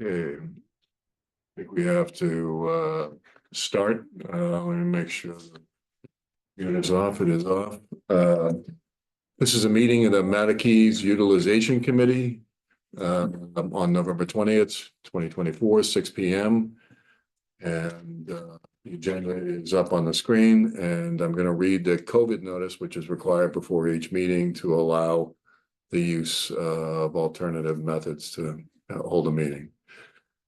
Okay. I think we have to start. Let me make sure the unit is off. It is off. This is a meeting of the Matakees Utilization Committee on November 20th, 2024, 6 p.m. And the agenda is up on the screen, and I'm going to read the COVID notice, which is required before each meeting to allow the use of alternative methods to hold a meeting.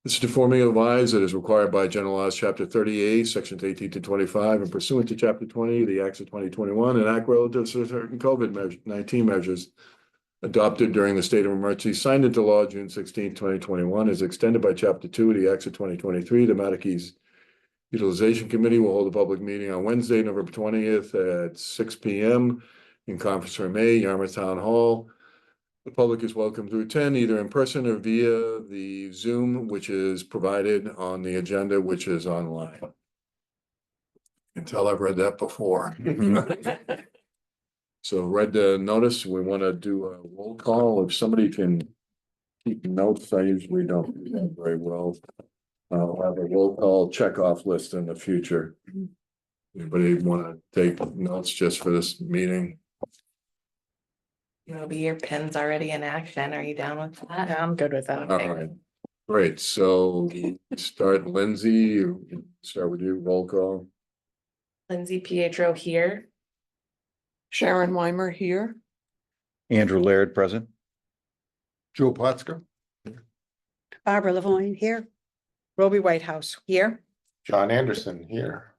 This is to formally advise that is required by General Laws, Chapter 38, Sections 18 to 25, and pursuant to Chapter 20 of the Acts of 2021, and Act relative to certain COVID-19 measures adopted during the state of emergency signed into law June 16, 2021, is extended by Chapter 2 of the Acts of 2023. The Matakees Utilization Committee will hold a public meeting on Wednesday, November 20th at 6 p.m. in Conference Room A, Yarmouth Town Hall. The public is welcome to attend either in person or via the Zoom, which is provided on the agenda, which is online. Until I've read that before. So read the notice. We want to do a roll call. If somebody can keep notes, I usually don't do that very well. I'll have a roll call checkoff list in the future. Anybody want to take notes just for this meeting? It'll be your pins already in action. Are you down with that? Yeah, I'm good with that. All right, great. So start Lindsay, start with you, roll call. Lindsay Pietro here. Sharon Weimer here. Andrew Laird, present. Joe Potska. Barbara Lavoine here. Roby Whitehouse here. John Anderson here.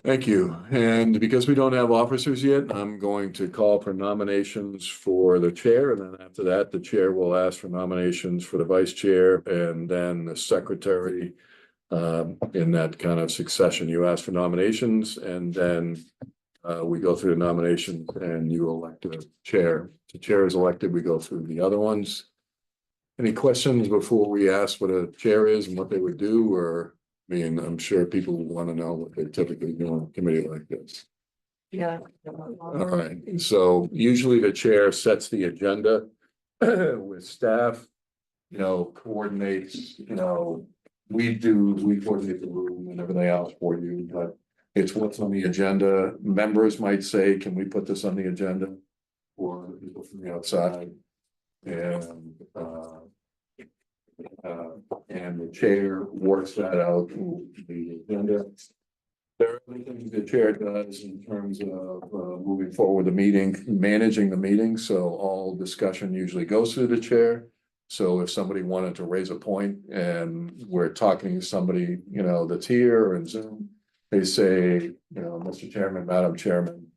Thank you. And because we don't have officers yet, I'm going to call for nominations for the chair. And then after that, the chair will ask for nominations for the vice chair and then the secretary. In that kind of succession, you ask for nominations and then we go through the nominations and you elect a chair. The chair is elected, we go through the other ones. Any questions before we ask what a chair is and what they would do? Or, I mean, I'm sure people want to know what they typically do on a committee like this. Yeah. All right, so usually the chair sets the agenda with staff, coordinates, we coordinate the room and everything else for you, but it's what's on the agenda. Members might say, can we put this on the agenda? Or people from the outside. And the chair works that out, the agenda. There are other things the chair does in terms of moving forward the meeting, managing the meeting. So all discussion usually goes through the chair. So if somebody wanted to raise a point and we're talking to somebody, that's here or in Zoom, they say, Mr. Chairman, Madam Chairman,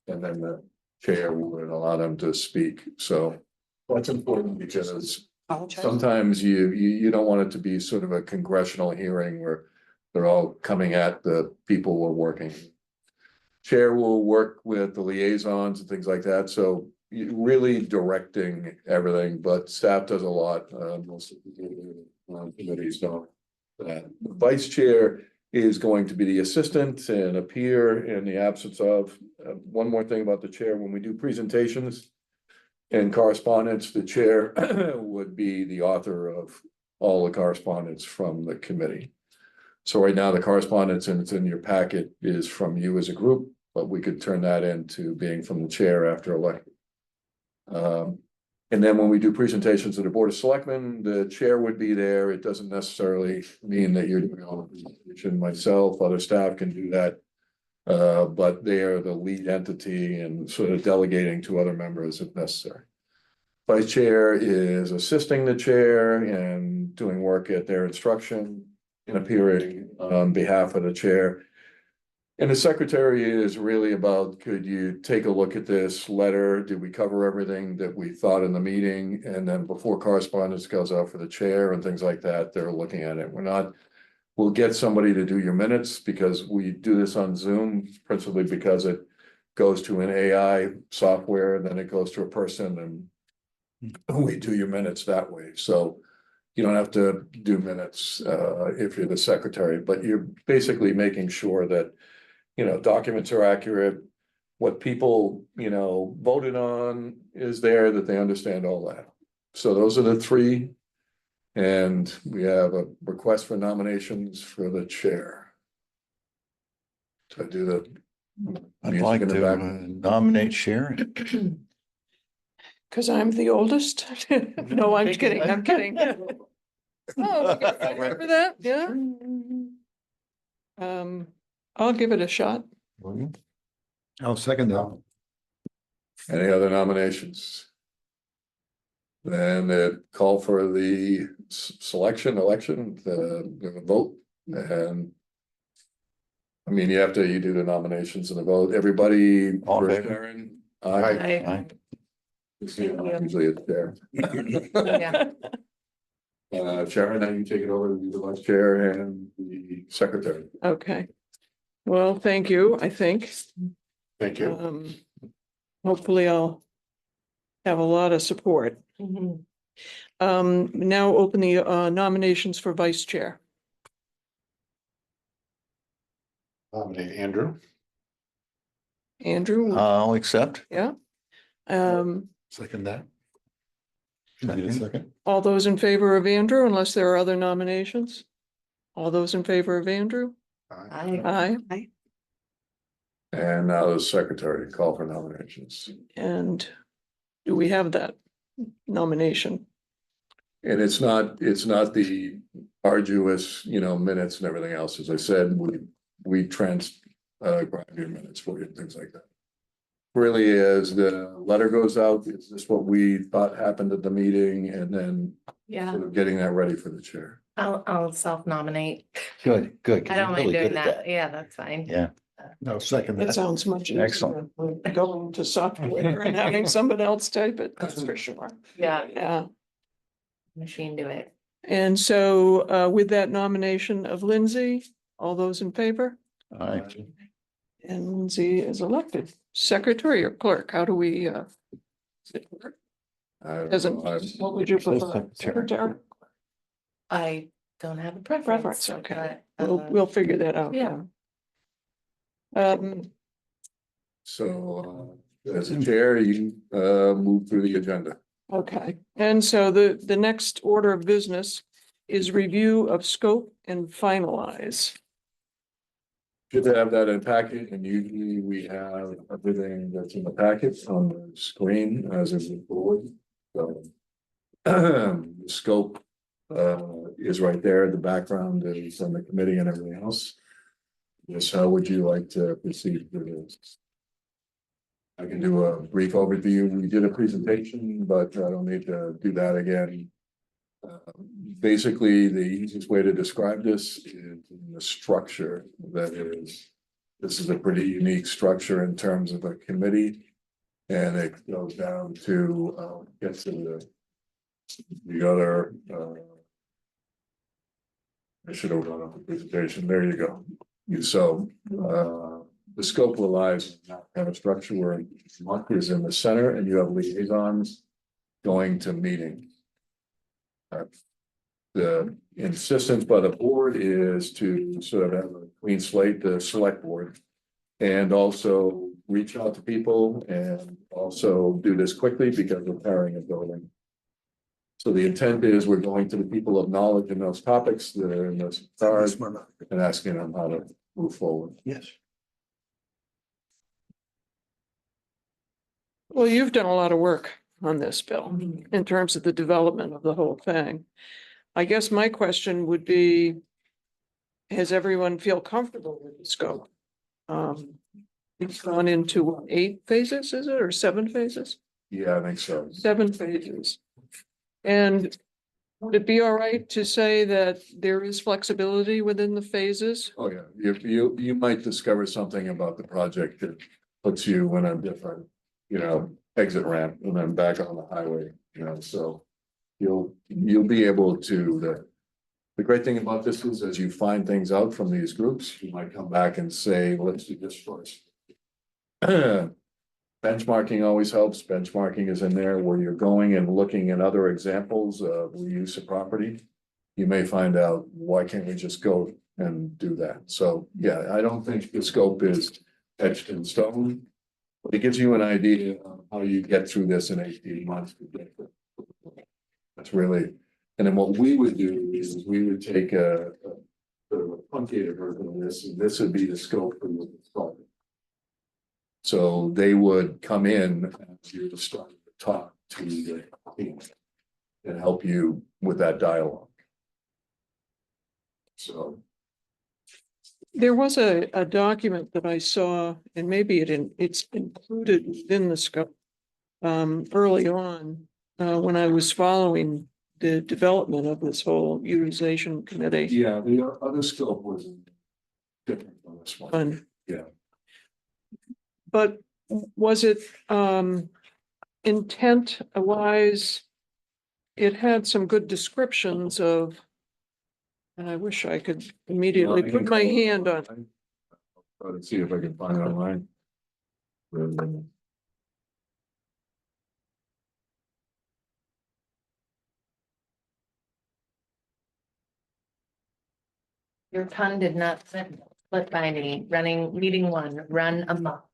and then the chair would allow them to speak. So that's important because sometimes you don't want it to be sort of a congressional hearing where they're all coming at the people we're working. Chair will work with the liaisons and things like that. So you really directing everything, but staff does a lot. Most of the committees don't. The vice chair is going to be the assistant and appear in the absence of. One more thing about the chair, when we do presentations and correspondence, the chair would be the author of all the correspondence from the committee. So right now the correspondence and it's in your packet is from you as a group, but we could turn that into being from the chair after election. And then when we do presentations to the Board of Selectmen, the chair would be there. It doesn't necessarily mean that you're doing all the presentation. Myself, other staff can do that. But they are the lead entity and sort of delegating to other members if necessary. Vice chair is assisting the chair and doing work at their instruction and appearing on behalf of the chair. And the secretary is really about, could you take a look at this letter? Did we cover everything that we thought in the meeting? And then before correspondence goes out for the chair and things like that, they're looking at it. We'll get somebody to do your minutes because we do this on Zoom, principally because it goes to an AI software, and then it goes to a person and we do your minutes that way. So you don't have to do minutes if you're the secretary, but you're basically making sure that documents are accurate, what people, voted on is there, that they understand all that. So those are the three And we have a request for nominations for the chair. So I do the. I'd music like in the to back. nominate Sharon. Cause I'm the oldest. No, I'm kidding, I'm kidding. Oh, remember that, yeah. I'll give it a shot. I'll second that. Any other nominations? Then call for the election, the vote, and. I mean, you do the nominations and the vote, everybody. All in for favor? Sharon? Aye. Aye. Usually it's there. Yeah, Sharon, now you take it over, be the vice chair and the secretary. Okay. Well, thank you, I think. Thank you. Hopefully I'll have a lot of support. Mhm. Now open the nominations for vice chair. Nominate Andrew. Andrew, I'll accept. yeah. Second that. You need a second? All those in favor of Andrew, unless there are other nominations? All those in favor of Andrew? I, Aye. And now the secretary, call for nominations. And do we have that nomination? And it's not the arduous, minutes and everything else. As I said, we grind your minutes for you and things like that. Really, as the letter goes out, is this what we thought happened at the meeting, and then yeah, sort of getting that ready for the chair. I'll self-nominate. Good, good. 'cause I don't you're mind really doing good at that. Yeah, that's fine. Yeah. No, second That that. sounds much easier. Excellent. than going to software and having someone else type it, that's for sure. Yeah, Yeah, machine do it. and so with that nomination of Lindsay, all those in favor? Aye. And Lindsay is elected secretary or clerk, how do we? I don't Doesn't, know, what would you prefer? Secretary. Secretary? I don't have a preference. Preference, okay. but, We'll figure that out. yeah. So, as a chair, you move through the agenda. Okay, and so the next order of business is review of scope and finalize. Should have that in packet, and usually we have everything that's in the packet on the screen as is the board. So the scope is right there, the background is on the committee and everything else. Yes, how would you like to proceed with this? I can do a brief overview. We did a presentation, but I don't need to do that again. Basically, the easiest way to describe this is in the structure that is. This is a pretty unique structure in terms of a committee. And it goes down to get to the other. I should have run up the presentation. There you go. So the scope relies on that kind of structure where month is in the center and you have liaisons going to meetings. The insistence by the board is to sort of have a clean slate, the select board. And also reach out to people and also do this quickly because we're carrying a building. So the intent is we're going to the people of knowledge in those topics that are in this card and asking them how to move forward. Yes. Well, you've done a lot of work on this, Bill, in terms of the development of the whole thing. I guess my question would be, has everyone feel comfortable with the scope? It's gone into what, 8 phases, is it, or 7 phases? Yeah, I think so. 7 phases. And would it be all right to say that there is flexibility within the phases? Oh, yeah, you might discover something about the project that puts you in a different, exit ramp and then back on the highway, so. You'll be able to, the great thing about this is as you find things out from these groups, you might come back and say, let's do this first. Benchmarking always helps. Benchmarking is in there where you're going and looking at other examples of reuse of property. You may find out, why can't we just go and do that? So, yeah, I don't think the scope is etched in stone. But it gives you an idea of how you get through this in 18 months. That's really, And then what we would do is we would take a sort of a truncated version of this, and this would be the scope for the consultant. So they would come in as you to start to talk to the team and help you with that dialogue. So, There was a document that I saw, and maybe it's included within the scope. Early on, when I was following the development of this whole utilization committee. yeah, the other scope was different from this one. fund. Yeah. But was it intent wise? It had some good descriptions of. And I wish I could immediately Well, I put can my call- hand on. Try to see if I can find it online. Your tongue did not slip by me, meeting one, run amok,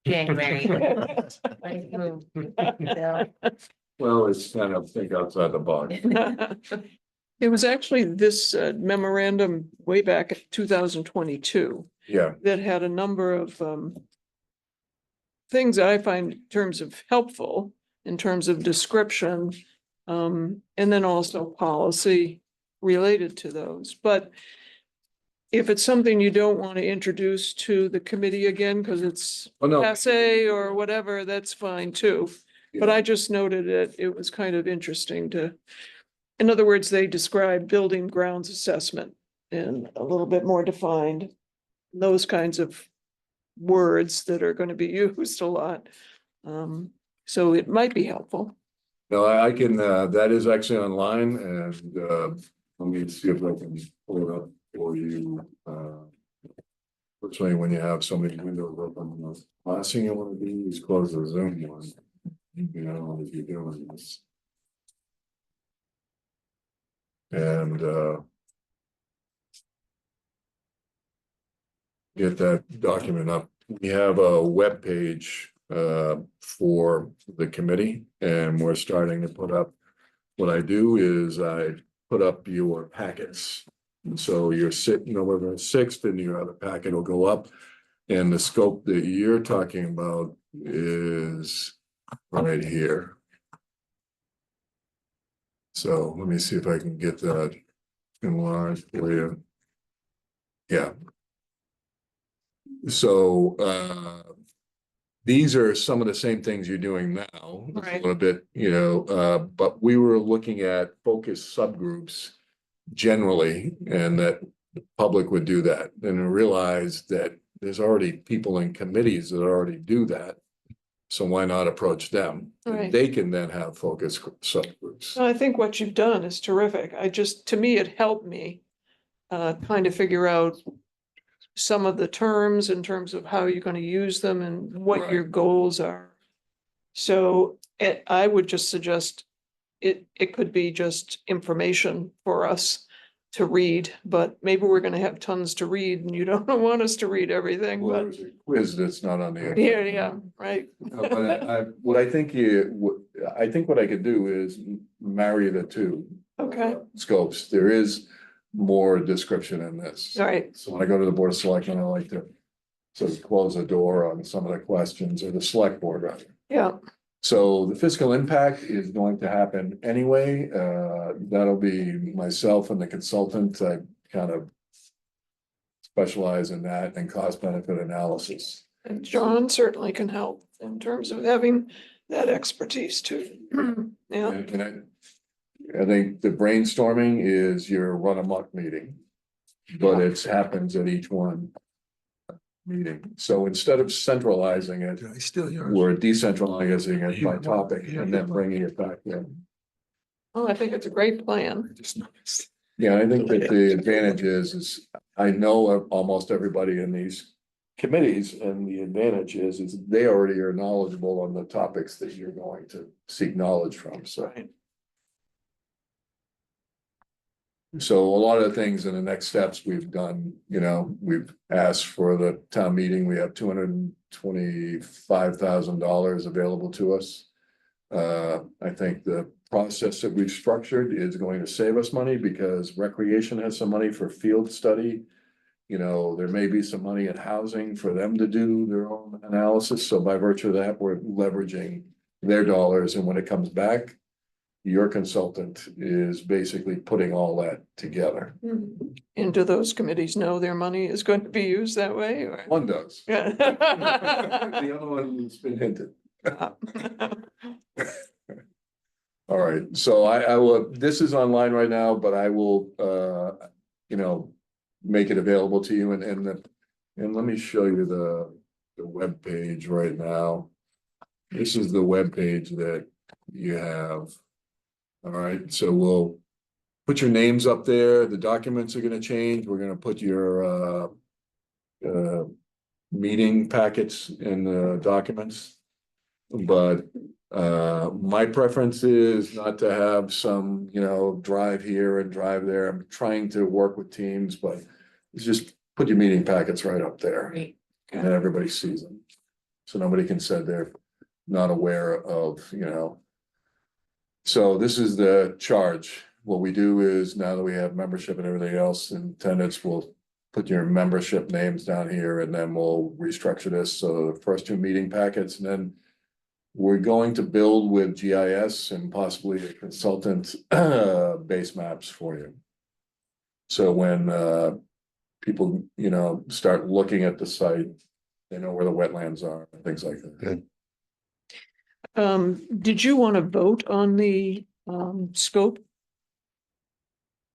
January. Nice move, Bill. Well, it's kind of think outside the box. It was actually this memorandum way back in 2022 Yeah, that had a number of things that I find in terms of helpful, in terms of description, and then also policy related to those. But if it's something you don't want to introduce to the committee again, because it's oh, no. passe or whatever, that's fine too. But I just noted it was kind of interesting to, in other words, they describe building grounds assessment and a little bit more defined. Those kinds of words that are going to be used a lot. So it might be helpful. No, I can, that is actually online and, let me see if I can pull it up for you. Fortunately, when you have so many windows open, the last thing you want to do is close the Zoom one. You know, if you're doing this. And, get that document up. We have a web page for the committee, and we're starting to put up. What I do is I put up your packets. So you're sitting November 6th, and your other packet will go up. And the scope that you're talking about is right here. So let me see if I can get that enlarged for you. Yeah. So these are some of the same things you're doing now, a Right. little bit, you know, but we were looking at focus subgroups generally, and that the public would do that, and realize that there's already people in committees that already do that. So why not approach them? Right. They can then have focus subgroups. So I think what you've done is terrific. To me, it helped me kind of figure out some of the terms in terms of how you're going to use them and what Right. your goals are. So I would just suggest it could be just information for us to read, but maybe we're going to have tons to read and you don't want us to read everything, Well, but there's a quiz that's not on the. yeah, right. But what I think I think what I could do is marry the two. Okay. Scopes. There is more description in this. All right, So when I go to the Board of Selectmen, I like to sort of close the door on some of the questions, or the select board rather. yeah, So the fiscal impact is going to happen anyway. That'll be myself and the consultant. I kind of specialize in that and cost benefit analysis. and John certainly can help in terms of having that expertise too. Yeah, And I think the brainstorming is your run amok meeting, but it happens at each one meeting. So instead of centralizing it, Did I steal yours? we're decentralizing it by topic and then bringing it back in. oh, I think it's a great plan. I just noticed. Yeah, I think that the advantage is I know of almost everybody in these committees, and the advantage is they already are knowledgeable on the topics that you're going to seek knowledge from, so. Right. So a lot of the things in the next steps we've done, you know, we've asked for the town meeting, we have $225,000 available to us. I think the process that we've structured is going to save us money because recreation has some money for field study. You know, there may be some money in housing for them to do their own analysis, so by virtue of that, we're leveraging their dollars, and when it comes back, your consultant is basically putting all that together. And do those committees know their money is going to be used that way or? One does. Yeah. The other one has been hinted. All right, so I will, this is online right now, but I will, you know, make it available to you and let me show you the web page right now. This is the web page that you have. All right, so we'll put your names up there. The documents are gonna change. We're gonna put your meeting packets in the documents. But my preference is not to have some, you know, drive here and drive there. I'm trying to work with teams, but it's just put your meeting packets right up there Great. and then everybody sees them. So nobody can say they're not aware of, you know. So this is the charge. What we do is now that we have membership and everything else in attendance, we'll put your membership names down here and then we'll restructure this. So the first two meeting packets, and then we're going to build with GIS and possibly a consultant base maps for you. So when people, you know, start looking at the site, they know where the wetlands are and things like that. Good. Did you want to vote on the scope?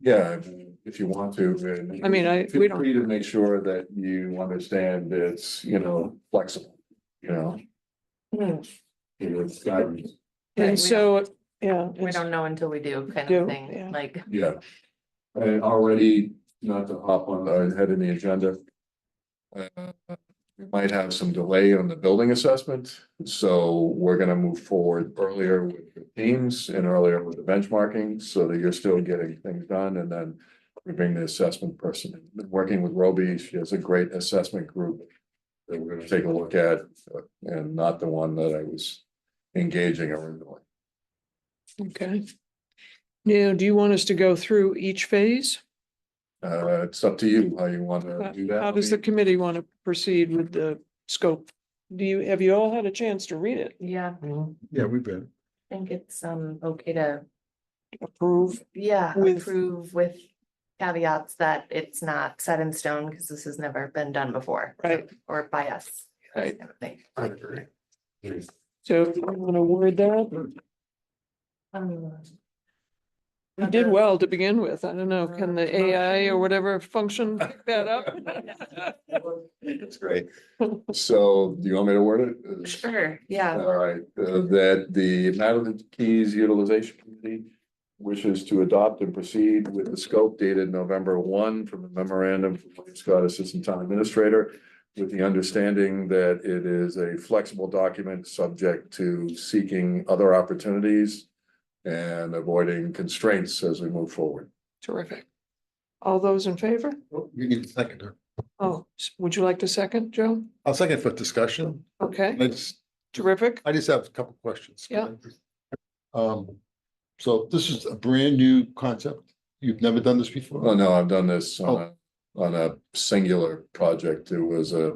Yeah, if you want to. I mean, we Feel don't- free to make sure that you understand it's, you know, flexible, you know. It's guidance. Right, we And so, yeah. We don't know until we do kind Do, of thing, yeah. like, Yeah. And already, not to hop on ahead in the agenda. We might have some delay on the building assessment, so we're gonna move forward earlier with the teams and earlier with the benchmarking, so that you're still getting things done, and then we bring the assessment person in. Been working with Roby, she has a great assessment group that we're gonna take a look at, and not the one that I was engaging originally. Okay. Now, do you want us to go through each phase? It's up to you how you wanna do that. How does the committee want to proceed with the scope? Have you all had a chance to read it, yeah, Yeah, we've been. I think it's okay to, approve? yeah, With- approve with caveats that it's not set in stone, because this has never been done before. Right. Or by us. Right. kind of thing. I agree. So do you want to word that? We did well to begin with. I don't know, can the AI or whatever function pick that up? That's great. So, do you want me to word it? Sure, yeah, All right, that the Madeline Keys Utilization Committee wishes to adopt and proceed with the scope dated November 1 from the memorandum from William Scott, Assistant Town Administrator, with the understanding that it is a flexible document subject to seeking other opportunities and avoiding constraints as we move forward. Terrific. All those in favor? Oh, you need a second. Oh, would you like to second, Joe? I'll second for discussion. Okay, I just terrific. have a couple questions. Yeah. So this is a brand new concept. You've never done this before? Oh, no, I've done this on a singular project. It was a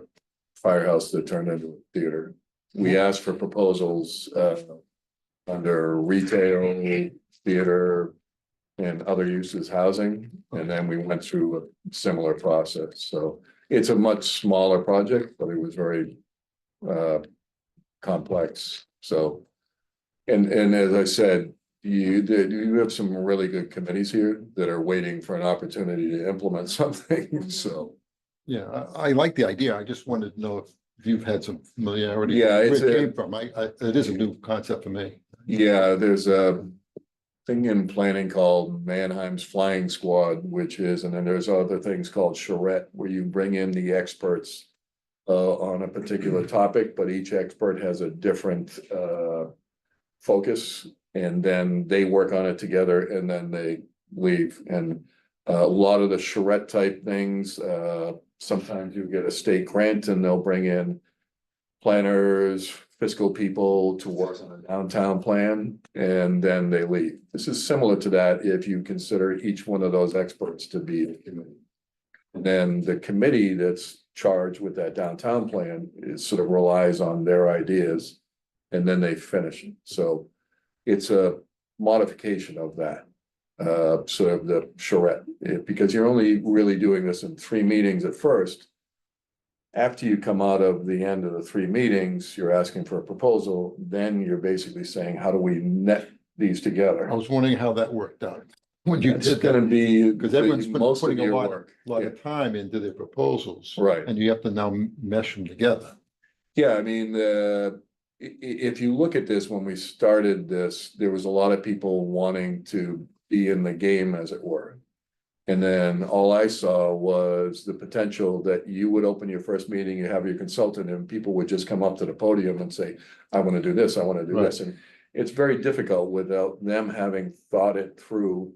firehouse that turned into a theater. We asked for proposals, under retail, theater, and other uses housing, and then we went through a similar process. So it's a much smaller project, but it was very complex. So, and as I said, you have some really good committees here that are waiting for an opportunity to implement something, so. Yeah, I like the idea. I just wanted to know if you've had some familiarity. Yeah, it's where it a- came from. It is a new concept for me. Yeah, there's a thing in planning called Mannheim's Flying Squad, which is, and then there's other things called charrette, where you bring in the experts on a particular topic, but each expert has a different focus, and then they work on it together and then they leave. And a lot of the charrette type things, sometimes you get a state grant and they'll bring in planners, fiscal people to work on a downtown plan, and then they leave. This is similar to that if you consider each one of those experts to be a committee. And then the committee that's charged with that downtown plan is sort of relies on their ideas, and then they finish it. So it's a modification of that. Sort of the charrette, because you're only really doing this in 3 meetings at first. After you come out of the end of the 3 meetings, you're asking for a proposal, then you're basically saying, how do we net these together? I was wondering how that worked out. When you It's did gonna that, be because everyone's been most of putting a your lot, work. lot of time into their proposals. Right. And you have to now mesh them together. Yeah, I mean, if you look at this, when we started this, there was a lot of people wanting to be in the game, as it were. And then all I saw was the potential that you would open your first meeting, you have your consultant, and people would just come up to the podium and say, I want to do this, I want to do this. And it's very difficult without them having thought it through.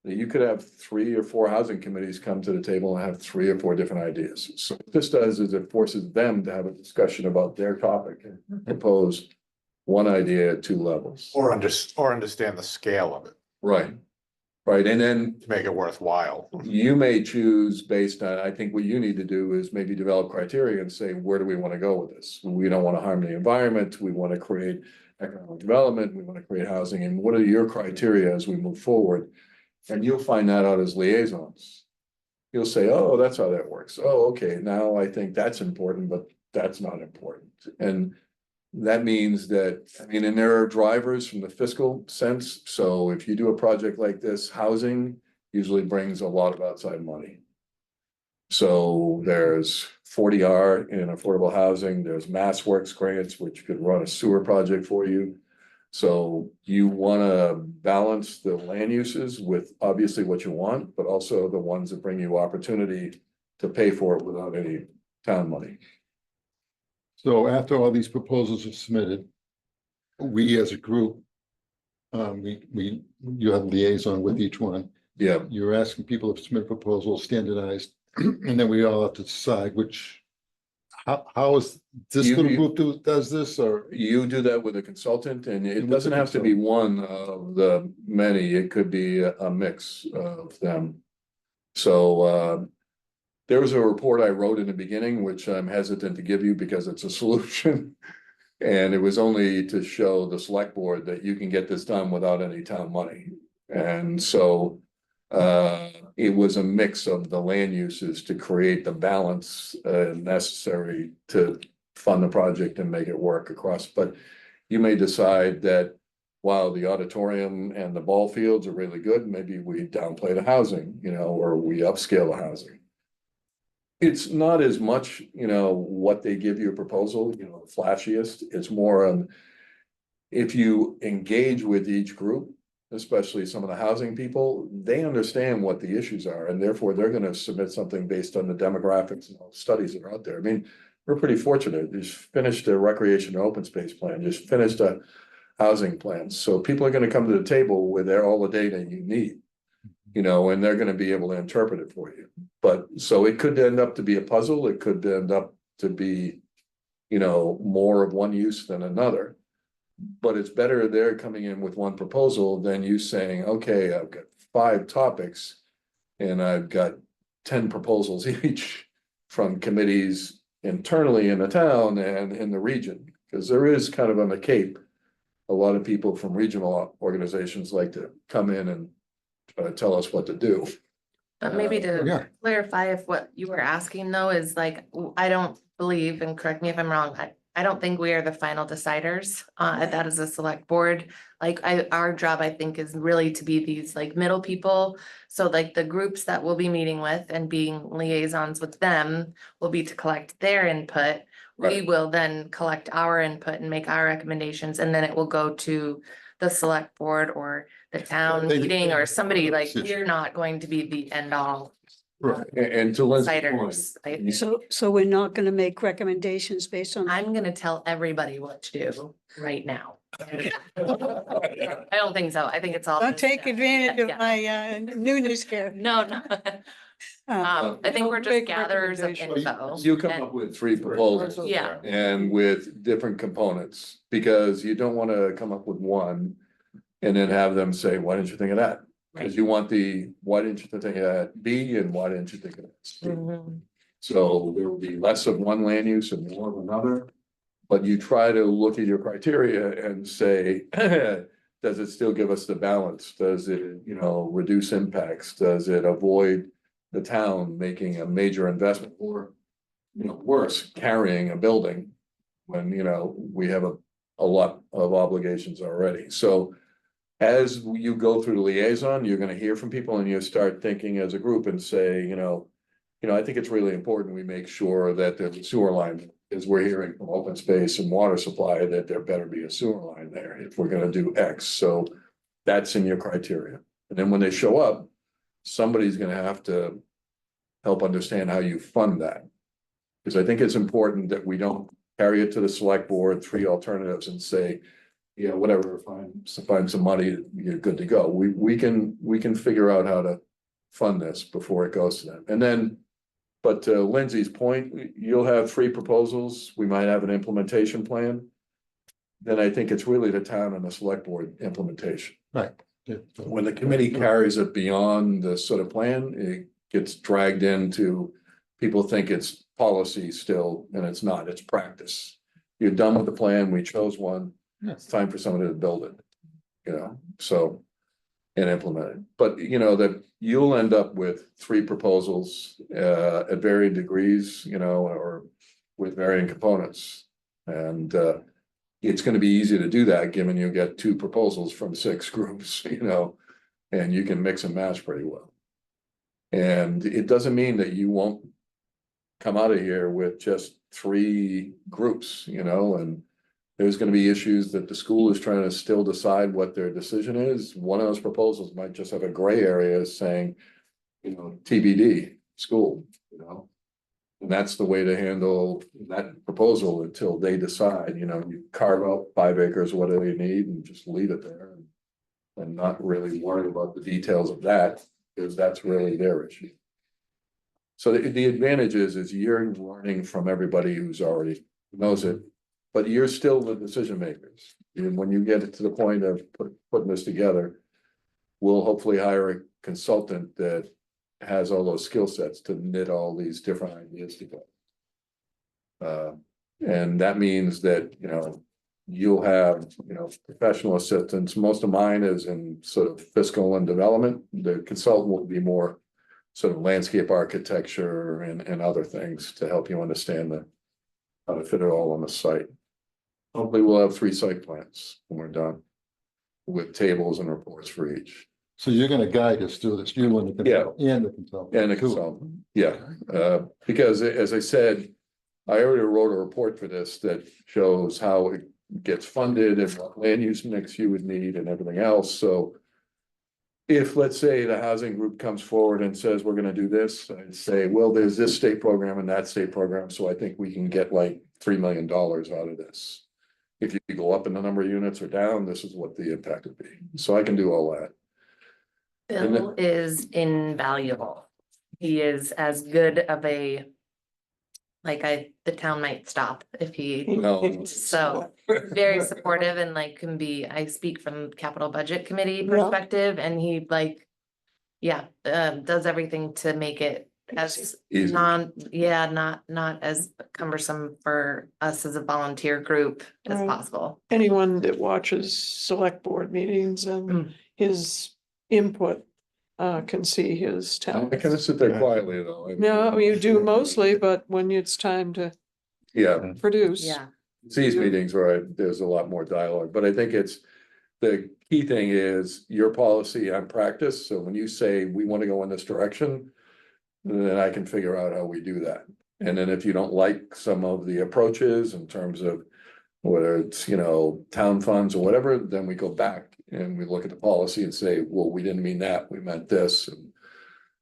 You could have 3 or 4 housing committees come to the table and have 3 or 4 different ideas. So what this does is it forces them to have a discussion about their topic and propose one idea at 2 levels. Or understand the scale of it Right, right, and then to make it worthwhile. you may choose based on, I think what you need to do is maybe develop criteria and say, where do we want to go with this? We don't want to harm the environment, we want to create economic development, we want to create housing, and what are your criteria as we move forward? And you'll find that out as liaisons. You'll say, oh, that's how that works. Oh, okay, now I think that's important, but that's not important. And that means that, I mean, and there are drivers from the fiscal sense. So if you do a project like this, housing usually brings a lot of outside money. So there's 40R in affordable housing, there's MassWorks grants, which could run a sewer project for you. So you wanna balance the land uses with obviously what you want, but also the ones that bring you opportunity to pay for it without any town money. So after all these proposals are submitted, we as a group, you have liaison with each one. Yeah, You're asking people to submit proposals standardized, and then we all have to decide which. How is this You- little group does this, or? you do that with a consultant, and it With doesn't the have to be one of the many, it could be a mix of them. So there was a report I wrote in the beginning, which I'm hesitant to give you because it's a solution. And it was only to show the select board that you can get this done without any town money. And so it was a mix of the land uses to create the balance necessary to fund the project and make it work across. But you may decide that while the auditorium and the ball fields are really good, maybe we downplay the housing, or we upscale the housing. It's not as much, what they give you a proposal, flashiest. It's more on if you engage with each group, especially some of the housing people, they understand what the issues are, and therefore they're gonna submit something based on the demographics and all the studies that are out there. I mean, we're pretty fortunate, just finished a recreation and open space plan, just finished a housing plan, so people are gonna come to the table with all the data you need. And they're gonna be able to interpret it for you. But so it could end up to be a puzzle, it could end up to be, more of one use than another. But it's better they're coming in with one proposal than you saying, okay, I've got 5 topics. And I've got 10 proposals each from committees internally in the town and in the region. Because there is kind of on the Cape, a lot of people from regional organizations like to come in and try to tell us what to do. But maybe to Yeah. clarify if what you were asking though is like, I don't believe, and correct me if I'm wrong, I don't think we are the final deciders. That is a select board. Like our job, I think, is really to be these like middle people. So like the groups that we'll be meeting with and being liaisons with them will be to collect their input. We Right. will then collect our input and make our recommendations, and then it will go to the select board or the town They- meeting or somebody. Like, Decision. we're not going to be the end all Right. And to Lynn's point, deciders. So we're not gonna make recommendations based on. I'm gonna tell everybody what to do right now. I don't think so. I think it's all. Don't take advantage of Yeah. my newness here. No, no. I think we're just Make gatherers of recommendations. info. You come and- up with three proposals. Yeah. And with different components, because you don't wanna come up with one. And then have them say, why didn't you think of that? Cause you want the, why didn't you think of that B and why didn't you think of that? C? Mhm. So there will be less of one land use and more of another. But you try to look at your criteria and say, does it still give us the balance? Does it, you know, reduce impacts? Does it avoid the town making a major investment or, you know, worse, carrying a building when, you know, we have a lot of obligations already. So as you go through the liaison, you're gonna hear from people and you start thinking as a group and say, I think it's really important we make sure that the sewer line, as we're hearing from open space and water supply, that there better be a sewer line there if we're gonna do X. So that's in your criteria. And then when they show up, somebody's gonna have to help understand how you fund that. Because I think it's important that we don't carry it to the select board, three alternatives and say, yeah, whatever, find some money, you're good to go. We can figure out how to fund this before it goes to them. And then, but to Lindsay's point, you'll have three proposals. We might have an implementation plan. Then I think it's really the town and the select board implementation. Yeah. When the committee carries it beyond the sort of plan, it gets dragged into, people think it's policy still, and it's not, it's practice. You're done with the plan, we chose one, it's time for somebody to build it, so. And implement it, but that you'll end up with three proposals, at varying degrees, or with varying components. And, it's gonna be easy to do that, given you get two proposals from six groups, and you can mix and match pretty well. And it doesn't mean that you won't come out of here with just three groups, and there's gonna be issues that the school is trying to still decide what their decision is. One of those proposals might just have a gray area saying, TBD, school, And that's the way to handle that proposal until they decide, you carve out 5 acres, what do they need, and just leave it there. And not really worry about the details of that, because that's really their issue. So the advantage is you're learning from everybody who's already knows it, but you're still the decision makers. And when you get it to the point of putting this together, we'll hopefully hire a consultant that has all those skill sets to knit all these different ideas together. And that means that, you'll have, professional assistants. Most of mine is in sort of fiscal and development. The consultant will be more sort of landscape architecture and other things to help you understand how to fit it all on the site. Hopefully we'll have 3 site plans when we're done with tables and reports for each. So you're gonna guide us through this, you and the Yeah. consultant, and the consultant. And the consultant, yeah, because as I said, I already wrote a report for this that shows how it gets funded and what land use mix you would need and everything else, so. If, let's say, the housing group comes forward and says, we're gonna do this, I'd say, well, there's this state program and that state program, so I think we can get like $3 million out of this. If you go up in the number of units or down, this is what the impact would be, so I can do all that. And Bill is invaluable. He is as good of a. The town might stop if he, No. so very supportive and can be, I speak from capital budget committee Yeah. perspective and he does everything to make it as Easy. not as cumbersome for us as a volunteer group as Right. possible. Anyone that watches select board meetings Mm. and his input can see his I talent. kind of sit there quietly though. No, you do mostly, but when it's time to Yeah, produce. Yeah, it's these meetings where there's a lot more dialogue, but I think the key thing is your policy on practice, so when you say we want to go in this direction. Then I can figure out how we do that, and then if you don't like some of the approaches in terms of. Whether it's, town funds or whatever, then we go back and we look at the policy and say, well, we didn't mean that, we meant this. And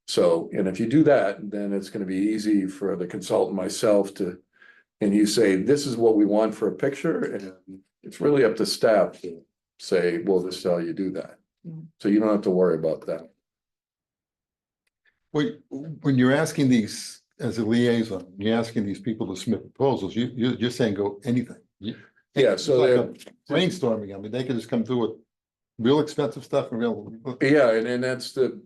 so, and if you do that, then it's gonna be easy for the consultant, myself and you say, this is what we want for a picture, and it's really up to staff to say, well, this is how you do that. So you don't have to worry about that. When you're asking these, as a liaison, you're asking these people to submit proposals, you're saying go anything. Yeah, It's so like they're- a brainstorming, I mean, they could just come through with real expensive stuff and real. Yeah, and that's the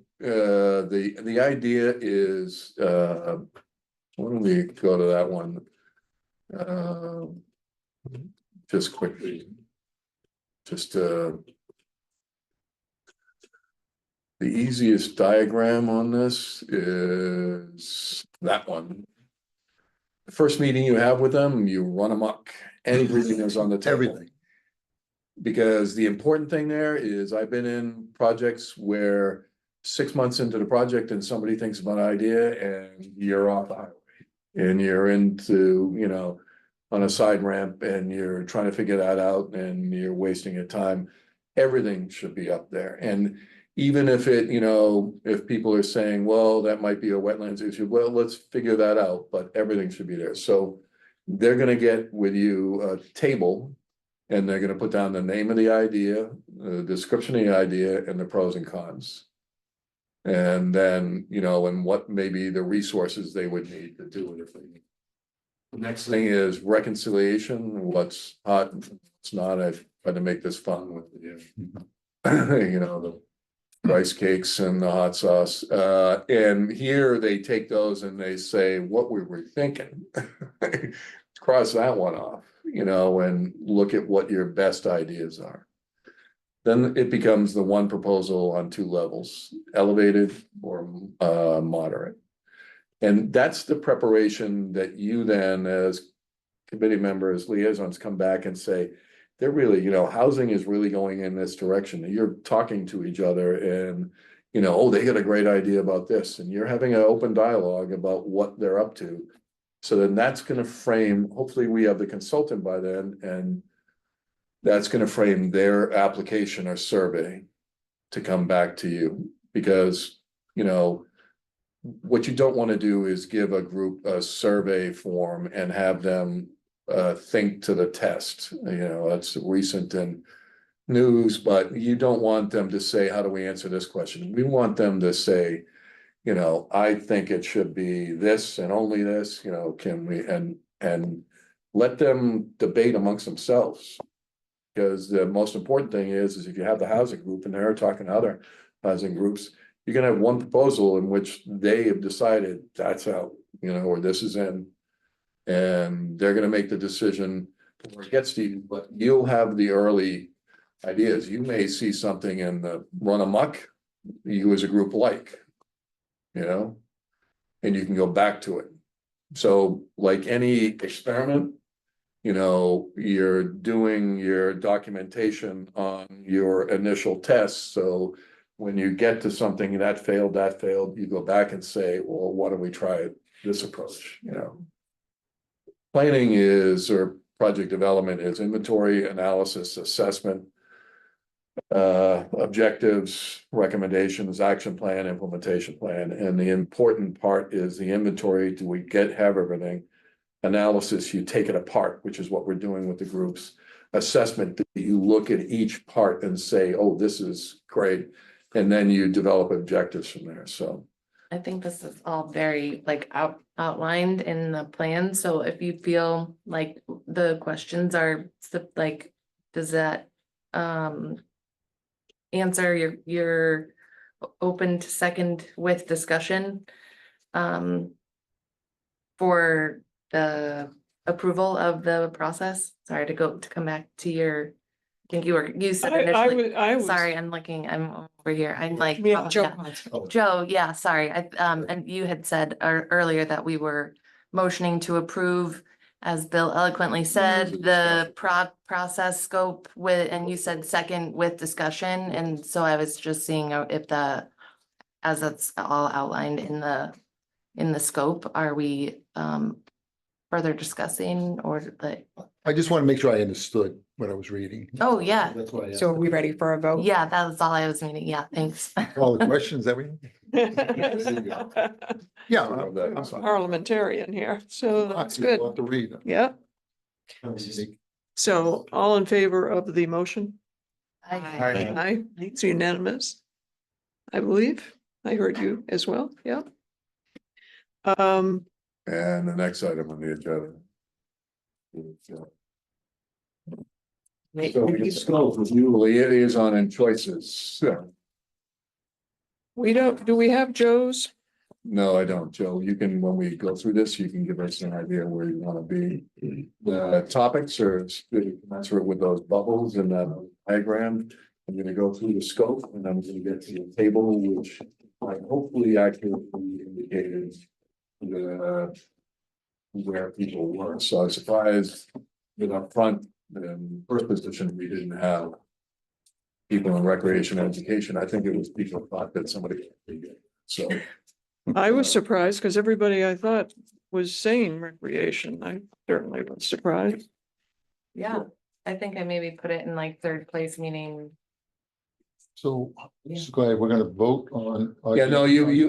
idea is, why don't we go to that one? Just quickly. Just, the easiest diagram on this is that one. The first meeting you have with them, you run amok, everything is on the table. Everything. Because the important thing there is I've been in projects where 6 months into the project and somebody thinks of an idea and you're off the highway. And you're into, you know, on a side ramp and you're trying to figure that out and you're wasting your time. Everything should be up there. And even if it, you know, if people are saying, well, that might be a wetlands issue, well, let's figure that out, but everything should be there. So they're gonna get with you a table. And they're gonna put down the name of the idea, the description of the idea, and the pros and cons. And then, you know, and what maybe the resources they would need to do it if they need. The next thing is reconciliation, what's hot, what's not. I've tried to make this fun with you. You know, the rice cakes and the hot sauce. And here they take those and they say what we were thinking. Cross that one off, you know, and look at what your best ideas are. Then it becomes the one proposal on 2 levels, elevated or moderate. And that's the preparation that you then as committee members, liaisons come back and say, they're really, you know, housing is really going in this direction. You're talking to each other and, you know, oh, they got a great idea about this. And you're having an open dialogue about what they're up to. So then that's gonna frame, hopefully we have the consultant by then, and that's gonna frame their application or survey to come back to you. Because, you know, what you don't wanna do is give a group a survey form and have them think to the test. You know, that's recent in news, but you don't want them to say, how do we answer this question? We want them to say, you know, I think it should be this and only this, you know, can we, and let them debate amongst themselves. Because the most important thing is if you have the housing group and they're talking to other housing groups, you're gonna have one proposal in which they have decided that's out, you know, or this is in. And they're gonna make the decision where it gets to you, but you'll have the early ideas. You may see something in the run amok, you as a group like. You know, and you can go back to it. So like any experiment, you know, you're doing your documentation on your initial tests. So when you get to something that failed, you go back and say, well, why don't we try this approach, you know? Planning is, or project development is inventory, analysis, assessment, objectives, recommendations, action plan, implementation plan, and the important part is the inventory. Do we have everything? Analysis, you take it apart, which is what we're doing with the groups. Assessment, you look at each part and say, oh, this is great, and then you develop objectives from there. So I think this is all very like outlined in the plan, so if you feel like the questions are like, does that answer you're open to second with discussion for the approval of the process? Sorry to come back to your, I think you said initially. I was. Sorry, I'm over here. I'm like. Yeah, Joe, yeah, sorry. And you had said earlier that we were motioning to approve, as Bill eloquently said, the process scope with, and you said second with discussion. And so I was just seeing if as it's all outlined in the scope, are we further discussing or like, I just want to make sure I understood what I was reading. oh, yeah. That's why. So are we ready for a vote? Yeah, that was all I was meaning. Yeah, thanks. All the questions that we. Yeah. I'm sorry. Parliamentarian here, so that's I'll good. have to read. Yeah, so all in favor of the motion? Aye. Aye, it's unanimous. I believe, I heard you as well, yeah. Um, And the next item on the agenda. is, So we can scope review liaison and choices. do we have Joe's? No, I don't, Joe. You can, when we go through this, you can give us an idea where you want to be. The topics are commensurate with those bubbles in that diagram. I'm gonna go through the scope and I'm gonna get to the table, which I hopefully accurately indicated where people were. So I was surprised that up front, in first position, we didn't have people in recreation and education. I think it was people thought that somebody. So. I was surprised because everybody I thought was saying recreation. I certainly was surprised. Yeah, I think I maybe put it in like third place, meaning, So, go ahead, we're gonna vote on. Yeah, no,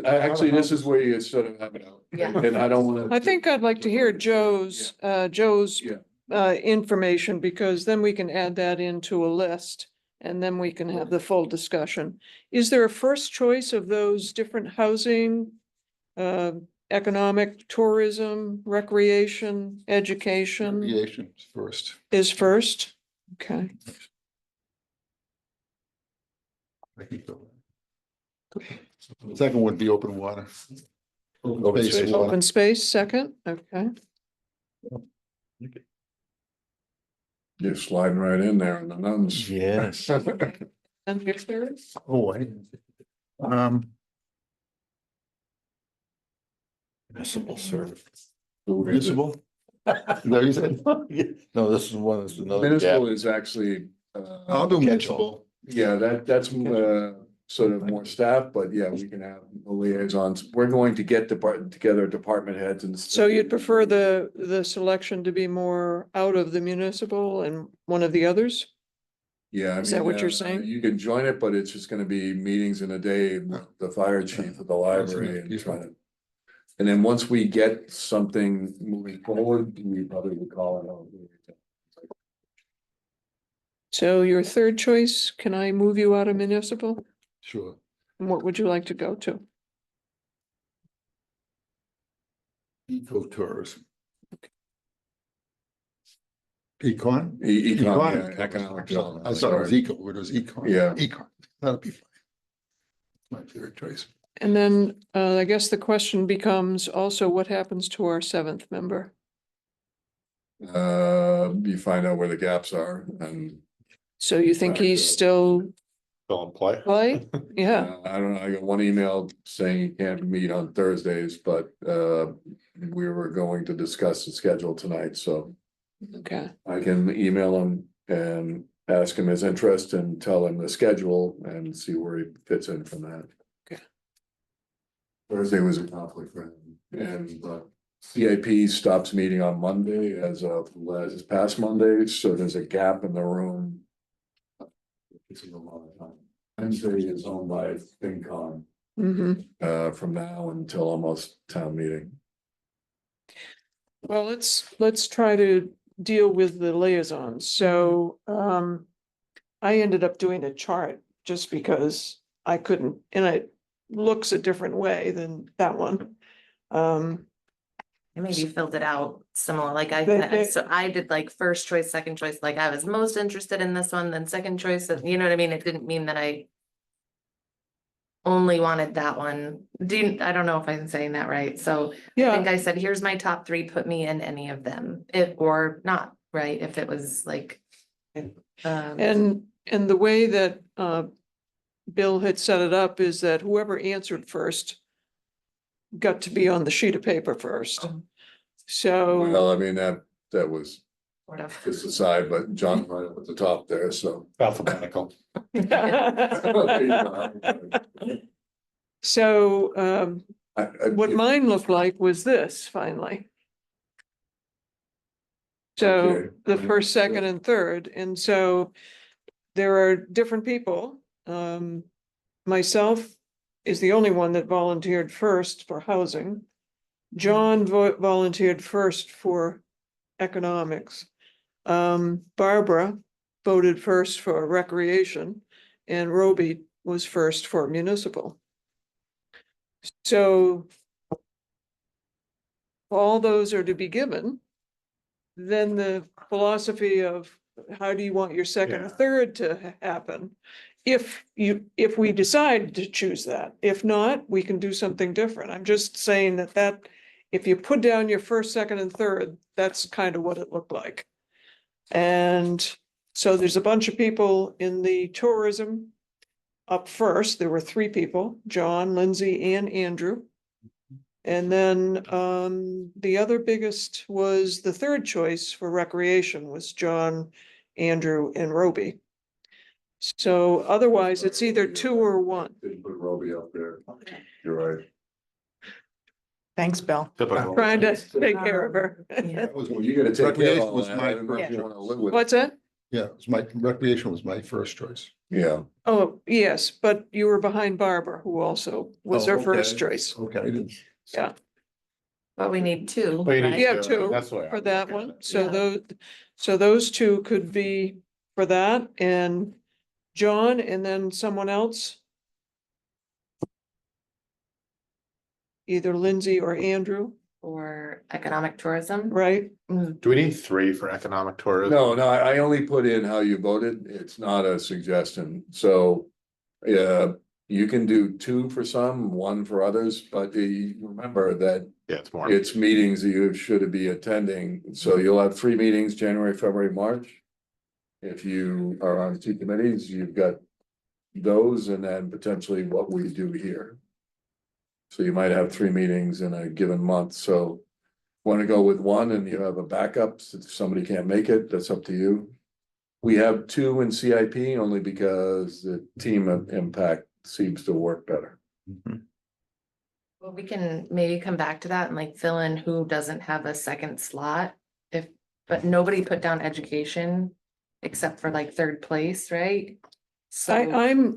actually, this is where you sort of have it out. Yeah. And I don't wanna. I think I'd like to hear Joe's Yeah. information, because then we can add that into a list. And then we can have the full discussion. Is there a first choice of those different housing? Economic, tourism, recreation, education Recreation first. is first? Okay, I think so. Second would be open water. Open Space space. water. open space, second, okay. You're sliding right in there in the nuns. Yes. And your third? Oh, um, Municipal service. municipal. Is that what you said? No, this is one, this is another. Municipal is actually. I'll do Catch-all. municipal. Yeah, that's sort of more staff, but yeah, we can have liaisons. We're going to get together department heads and. So you'd prefer the selection to be more out of the municipal and one of the others? Yeah. I Is that mean, what you're saying? You can join it, but it's just gonna be meetings in a day, with the fire chief of the library and trying to. And then once we get something moving forward, we probably would call it out. So your third choice, can I move you out of municipal? Sure. And what would you like to go to? Ecotourism. Econ? Econ, yeah, economic development. I thought it was eco, it was econ. Yeah. Econ, that'll be fine. My third choice. And then I guess the question becomes also what happens to our seventh member? You find out where the gaps are and. So you think he's still Still in play. play? Yeah, I don't know, I got one email saying he can't meet on Thursdays, but we were going to discuss the schedule tonight, so. okay. I can email him and ask him his interest and tell him the schedule and see where he fits in from that. Okay. Thursday was a conflict for him, and CIP stops meeting on Monday as of this past Monday, so there's a gap in the room. It's a long time. Wednesday is owned by FinCon Mm-hmm. from now until almost town meeting. Well, let's try to deal with the liaisons. So I ended up doing a chart just because I couldn't, and it looks a different way than that one. I maybe filled it out similar, like They- so I did like first choice, second choice, like I was most interested in this one, then second choice, you know what I mean? It didn't mean that I only wanted that one. I don't know if I'm saying that right, so I Yeah, think I said, here's my top three, put me in any of them, if or not, right, if it was like. and the way that Bill had set it up is that whoever answered first got to be on the sheet of paper first. Oh. So, Well, I mean, that was Sort of. just aside, but John right up at the top there, so. Alphabetical. so what mine looked like was this finally. So Okay. the first, second and third, and so there are different people. Myself is the only one that volunteered first for housing. John volunteered first for economics. Barbara voted first for recreation and Roby was first for municipal. So all those are to be given, then the philosophy of how do you want your second or Yeah. third to happen? If we decide to choose that, if not, we can do something different. I'm just saying that if you put down your first, second and third, that's kind of what it looked like. And so there's a bunch of people in the tourism up first. There were 3 people, John, Lindsay and Andrew. And then the other biggest was the third choice for recreation was John, Andrew and Roby. So otherwise it's either 2 or 1. Didn't put Roby up there. You're right. Thanks, Bill. Typical. Trying to take care of her. Yeah. Well, you gotta take care of Recreation all was that. my I don't know if you first wanna live with it. What's that? Yeah, it was recreation was my first choice. Yeah, Oh, yes, but you were behind Barbara, who also was Oh, her okay. first choice. Okay. But we need 2, But you need right? Yeah, to, 2 that's the way I for look that at one. it. Yeah. So those 2 could be for that and John and then someone else. Either Lindsay or Andrew, Or economic tourism. right? Mm, Do we need 3 for economic tourism? no, I only put in how you voted. It's not a suggestion, so. Yeah, you can do 2 for some, 1 for others, but remember that Yeah, it's more. it's meetings that you should be attending, so you'll have 3 meetings, January, February, March. If you are on 2 committees, you've got those and then potentially what we do here. So you might have 3 meetings in a given month, so want to go with 1 and you have a backup, so if somebody can't make it, that's up to you. We have 2 in CIP only because the team of impact seems to work better. Well, we can maybe come back to that and like fill in who doesn't have a second slot. But nobody put down education except for like 3rd place, right? So,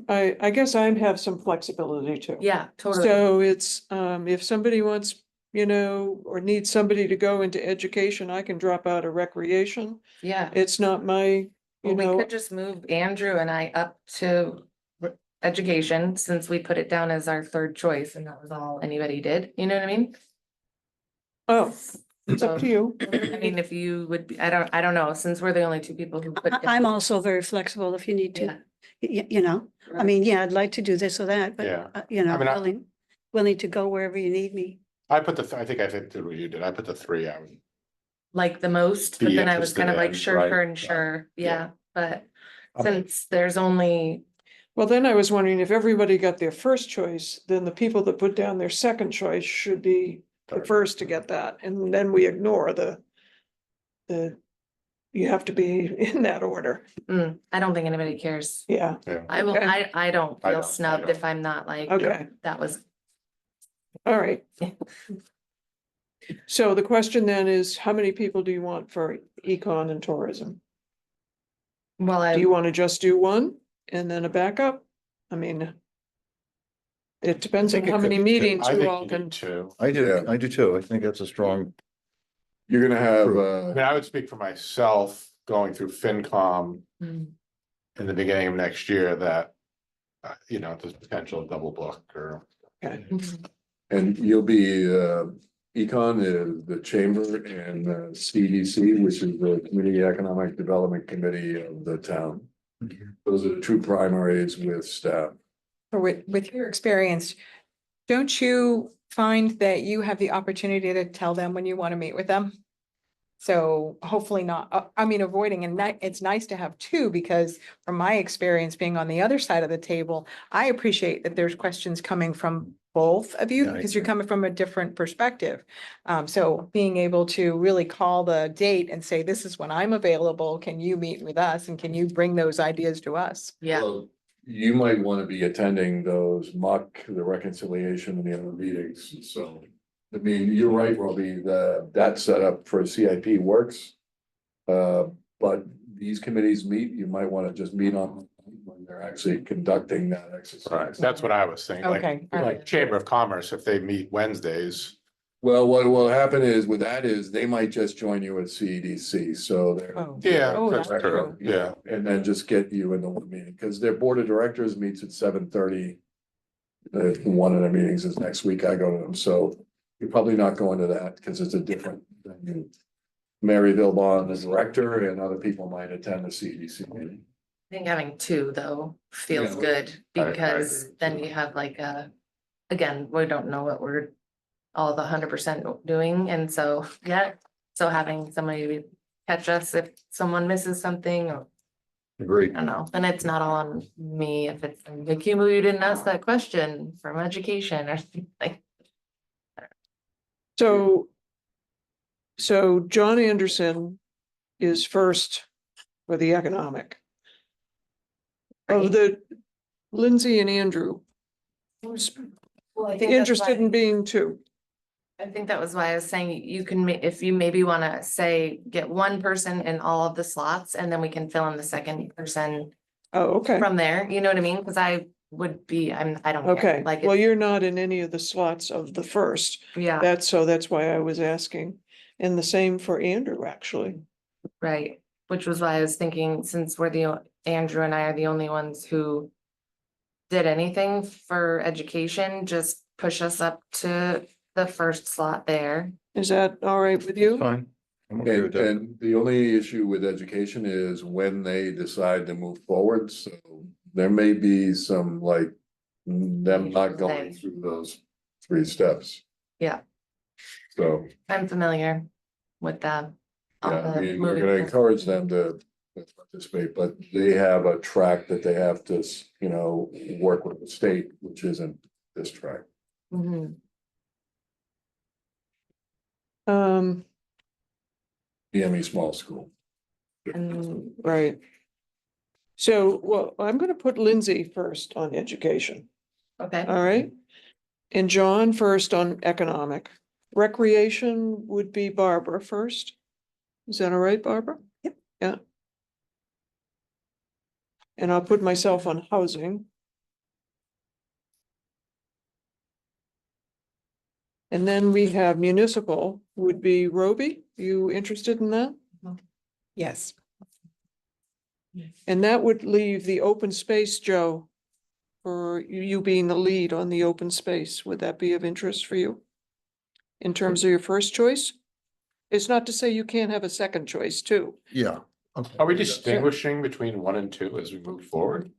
I guess I have some flexibility too. yeah, totally. So it's, if somebody wants, or needs somebody to go into education, I can drop out of recreation. Yeah. It's not my, Well, we could just move Andrew and I up to education since we put it down as our 3rd choice and that was all anybody did. You know what I mean? oh, it's So, up to you. I mean, if you would, be I don't know, since we're the only 2 people who put. I'm also very flexible if you need Yeah. to, I mean, yeah, I'd like to do this or that, but, Yeah. you I mean, willing to go wherever you need me. I put I think I did what you did. I put the 3 out. Like the most, but Be then I was kind of like interested in, sure right, and sure, yeah, but Um, since there's only, Well, then I was wondering if everybody got their first choice, then the people that put down their second choice should be the first to get that, and then we ignore the you have to be in that order, I don't think anybody cares. yeah, I will, Okay. I don't I feel don't, I snubbed don't. if I'm not like, okay, that was, all right. So the question then is, how many people do you want for econ and tourism? well, Do you I, want to just do 1 and then a backup? I mean. It depends on think it how could many be 2. meetings I you think all you can. need 2. I do, Yeah. I do too. I think that's a strong, You're gonna have, I mean, I would speak for myself going through FinCom Mm, in the beginning of next year that, there's potential double book or. Okay. mhm. and you'll be, econ is the chamber and CDC, which is the Community Economic Development Committee of the town. Those are the 2 primaries with staff. With your experience, don't you find that you have the opportunity to tell them when you want to meet with them? So hopefully not, avoiding, and it's nice to have 2 because from my experience being on the other side of the table, I appreciate that there's questions coming from both of you Yeah, I because you're agree. coming from a different perspective. So being able to really call the date and say, this is when I'm available, can you meet with us and can you bring those ideas to us? Yeah, Well, you might want to be attending those the reconciliation and the other meetings, so. I mean, you're right, Robbie, that setup for CIP works. But these committees meet, you might want to just meet on when they're actually conducting that exercise. Right, that's what I was thinking, Okay, all like right. Chamber of Commerce, if they meet Wednesdays. Well, what will happen is with that is they might just join you at CEDC, so they're. Oh. Yeah, Oh, that's that's true, true. yeah. And then just get you in the one meeting, because their board of directors meets at 7:30. One of their meetings is next week, I go to them, so You're probably not going to that because it's a different venue. Mary Vilbon, the director, and other people might attend the CDC meeting. I think having two though feels Yeah. good I because agree. then you have like again, we don't know what we're all the 100% doing, and so, yeah. So having somebody catch us if someone misses something, or Agreed. I don't know, and it's not all on me if it's like, you didn't ask that question from education or something. So, so John Anderson is first for the economic. Of Right. the Lindsay and Andrew, who's Well, I think interested in being two? I think that was why I was saying you can, if you maybe wanna say, get one person in all of the slots, and then we can fill in the second person Oh, okay, from there, you know what I mean? Cause I would be, I don't care, okay. like, Well, you're not in any of the slots of the first. yeah, That's why I was asking. And the same for Andrew, actually. right. Which was why I was thinking, since Andrew and I are the only ones who did anything for education, just push us up to the first slot there. Is that all right with you? Fine. I'm okay with that. And the only issue with education is when they decide to move forward, so there may be some like. Them not going through those 3 steps. Yeah. So, I'm familiar with that. all yeah, I the mean, we're moving gonna parts. encourage them to participate, but they have a track that they have to, work with the state, which isn't this track. Mhm. PME small school. Right. So, well, I'm gonna put Lindsay first on education, Okay, all right? And John first on economic. Recreation would be Barbara first. Is that all right, Barbara? Yep. Yeah. And I'll put myself on housing. And then we have municipal would be Roby. You interested in that? Yes. And that would leave the open space, Joe, for you being the lead on the open space. Would that be of interest for you? In terms of your first choice? It's not to say you can't have a second choice too, Yeah. Are we distinguishing between 1 and 2 as we move forward?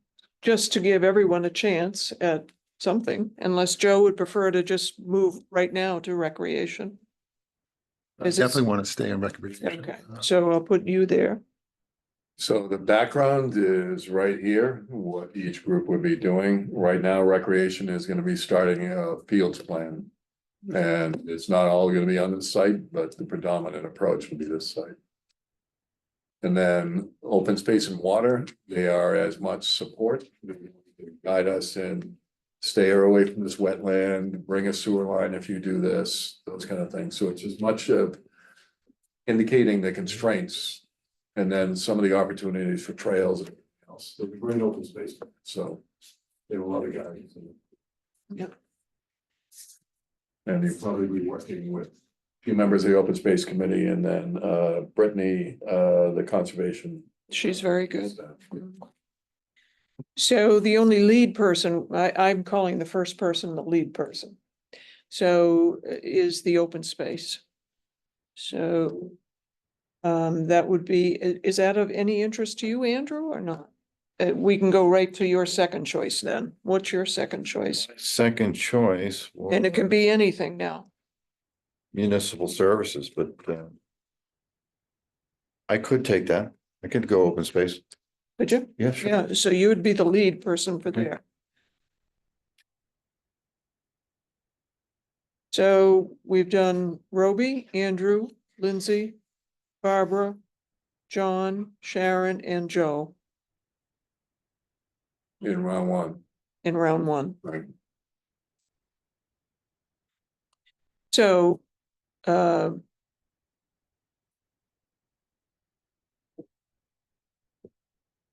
just to give everyone a chance at something, unless Joe would prefer to just move right now to recreation. I Is it- definitely want to stay in recreation. Okay, so I'll put you there. So the background is right here, what each group would be doing. Right now, recreation is gonna be starting a fields plan. And it's not all gonna be on this site, but the predominant approach will be this site. And then open space and water, they are as much support. They guide us in, stay away from this wetland, bring a sewer line if you do this, those kind of things. So it's as much of indicating the constraints and then some of the opportunities for trails and everything else. They're great open space, so they have a lot of guidance. Yep. And you'll probably be working with a few members of the Open Space Committee and then Brittany, the conservation. She's very good. staff. So the only lead person, I'm calling the first person the lead person. So is the open space. So that would be, is that of any interest to you, Andrew, or not? We can go right to your second choice then. What's your second choice? Second choice. well, And it can be anything now. Municipal services, but I could take that. I could go open space. Could you? Yeah, sure. Yeah, so you would be the lead person for there. So we've done Roby, Andrew, Lindsay, Barbara, John, Sharon, and Joe In round 1, in round 1. right? So,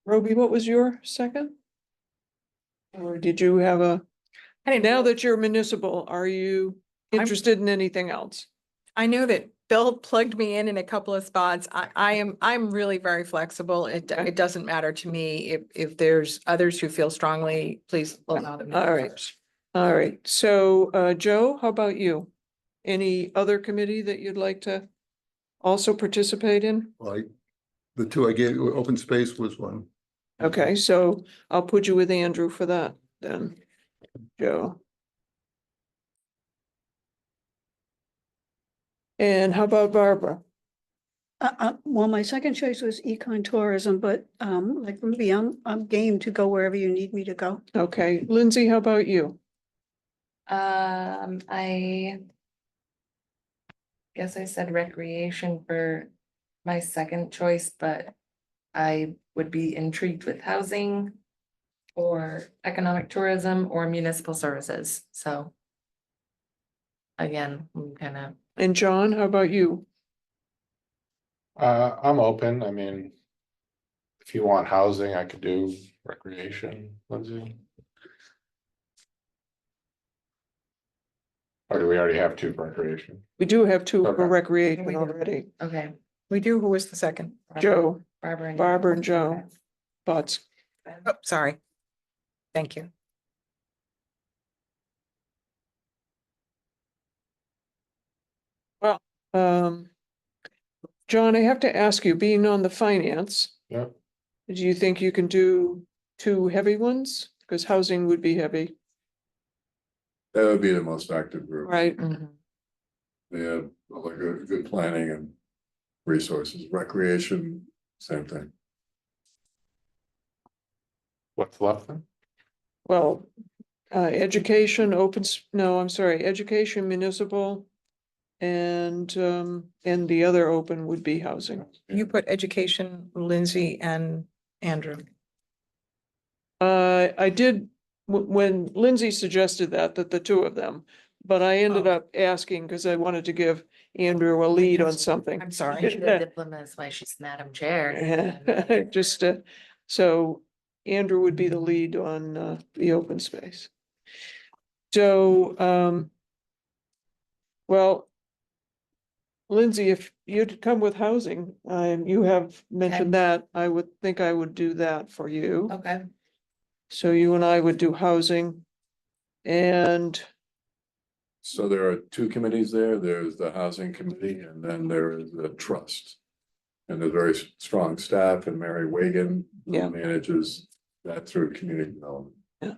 Roby, what was your second? Or did you have I didn't now know that you're municipal, are you interested in anything else? I know that Bill plugged me in a couple of spots. I'm really very flexible. It doesn't matter to me. If there's others who feel strongly, please allow them. to All go right. first. All right, so, Joe, how about you? Any other committee that you'd like to also participate in? Like, the two I gave, you, open space was one. Okay, so I'll put you with Andrew for that then, Joe. And how about Barbara? Well, my second choice was econ tourism, but, like, maybe I'm game to go wherever you need me to go. Okay, Lindsay, how about you? I guess I said recreation for my second choice, but I would be intrigued with housing or economic tourism or municipal services, so. Again, I'm kind of, And John, how about you? I'm open, I mean. If you want housing, I could do recreation, Lindsay. Or do we already have two for recreation? We do have two Okay. for recreation We do. already, okay. We do, who was the second? Joe, Barbara. Barbara and Joe, Butts. Oh, sorry. Thank you. John, I have to ask you, being on the finance, Yeah, do you think you can do two heavy ones? Because housing would be heavy, That would be the most active group. right? Mhm. They have like good planning and resources, recreation, same thing. what's left then? Well, education, education, municipal. And the other open would be housing. You put education, Lindsay and Andrew. I did, when Lindsay suggested that the two of them, but I ended Oh. up asking because I wanted to give Andrew a lead on something. I'm sorry. The diplomat is why she's Madam Chair. Just, so Andrew would be the lead on the open space. So, well, Lindsay, if you'd come with housing, you have mentioned that, I would think I would do that for you. Okay, So you and I would do housing. And So there are two committees there. There's the housing committee and then there is the trust. And there's very strong staff and Mary Wagon Yeah. who manages that through community development. Yeah.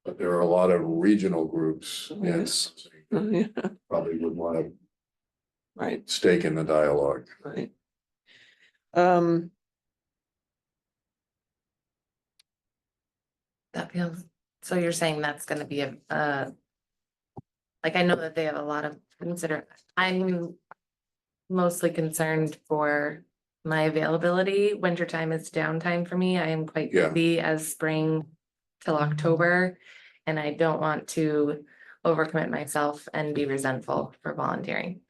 But there are a lot of regional groups. in Yes. housing that yeah, Probably would want to right, stake in the dialogue. right. that feels, so you're saying that's gonna be like, I know that they have a lot of I'm mostly concerned for my availability. Wintertime is downtime for me. I am quite Yeah. busy as spring till October. And I don't want to overcommit myself and be resentful for volunteering.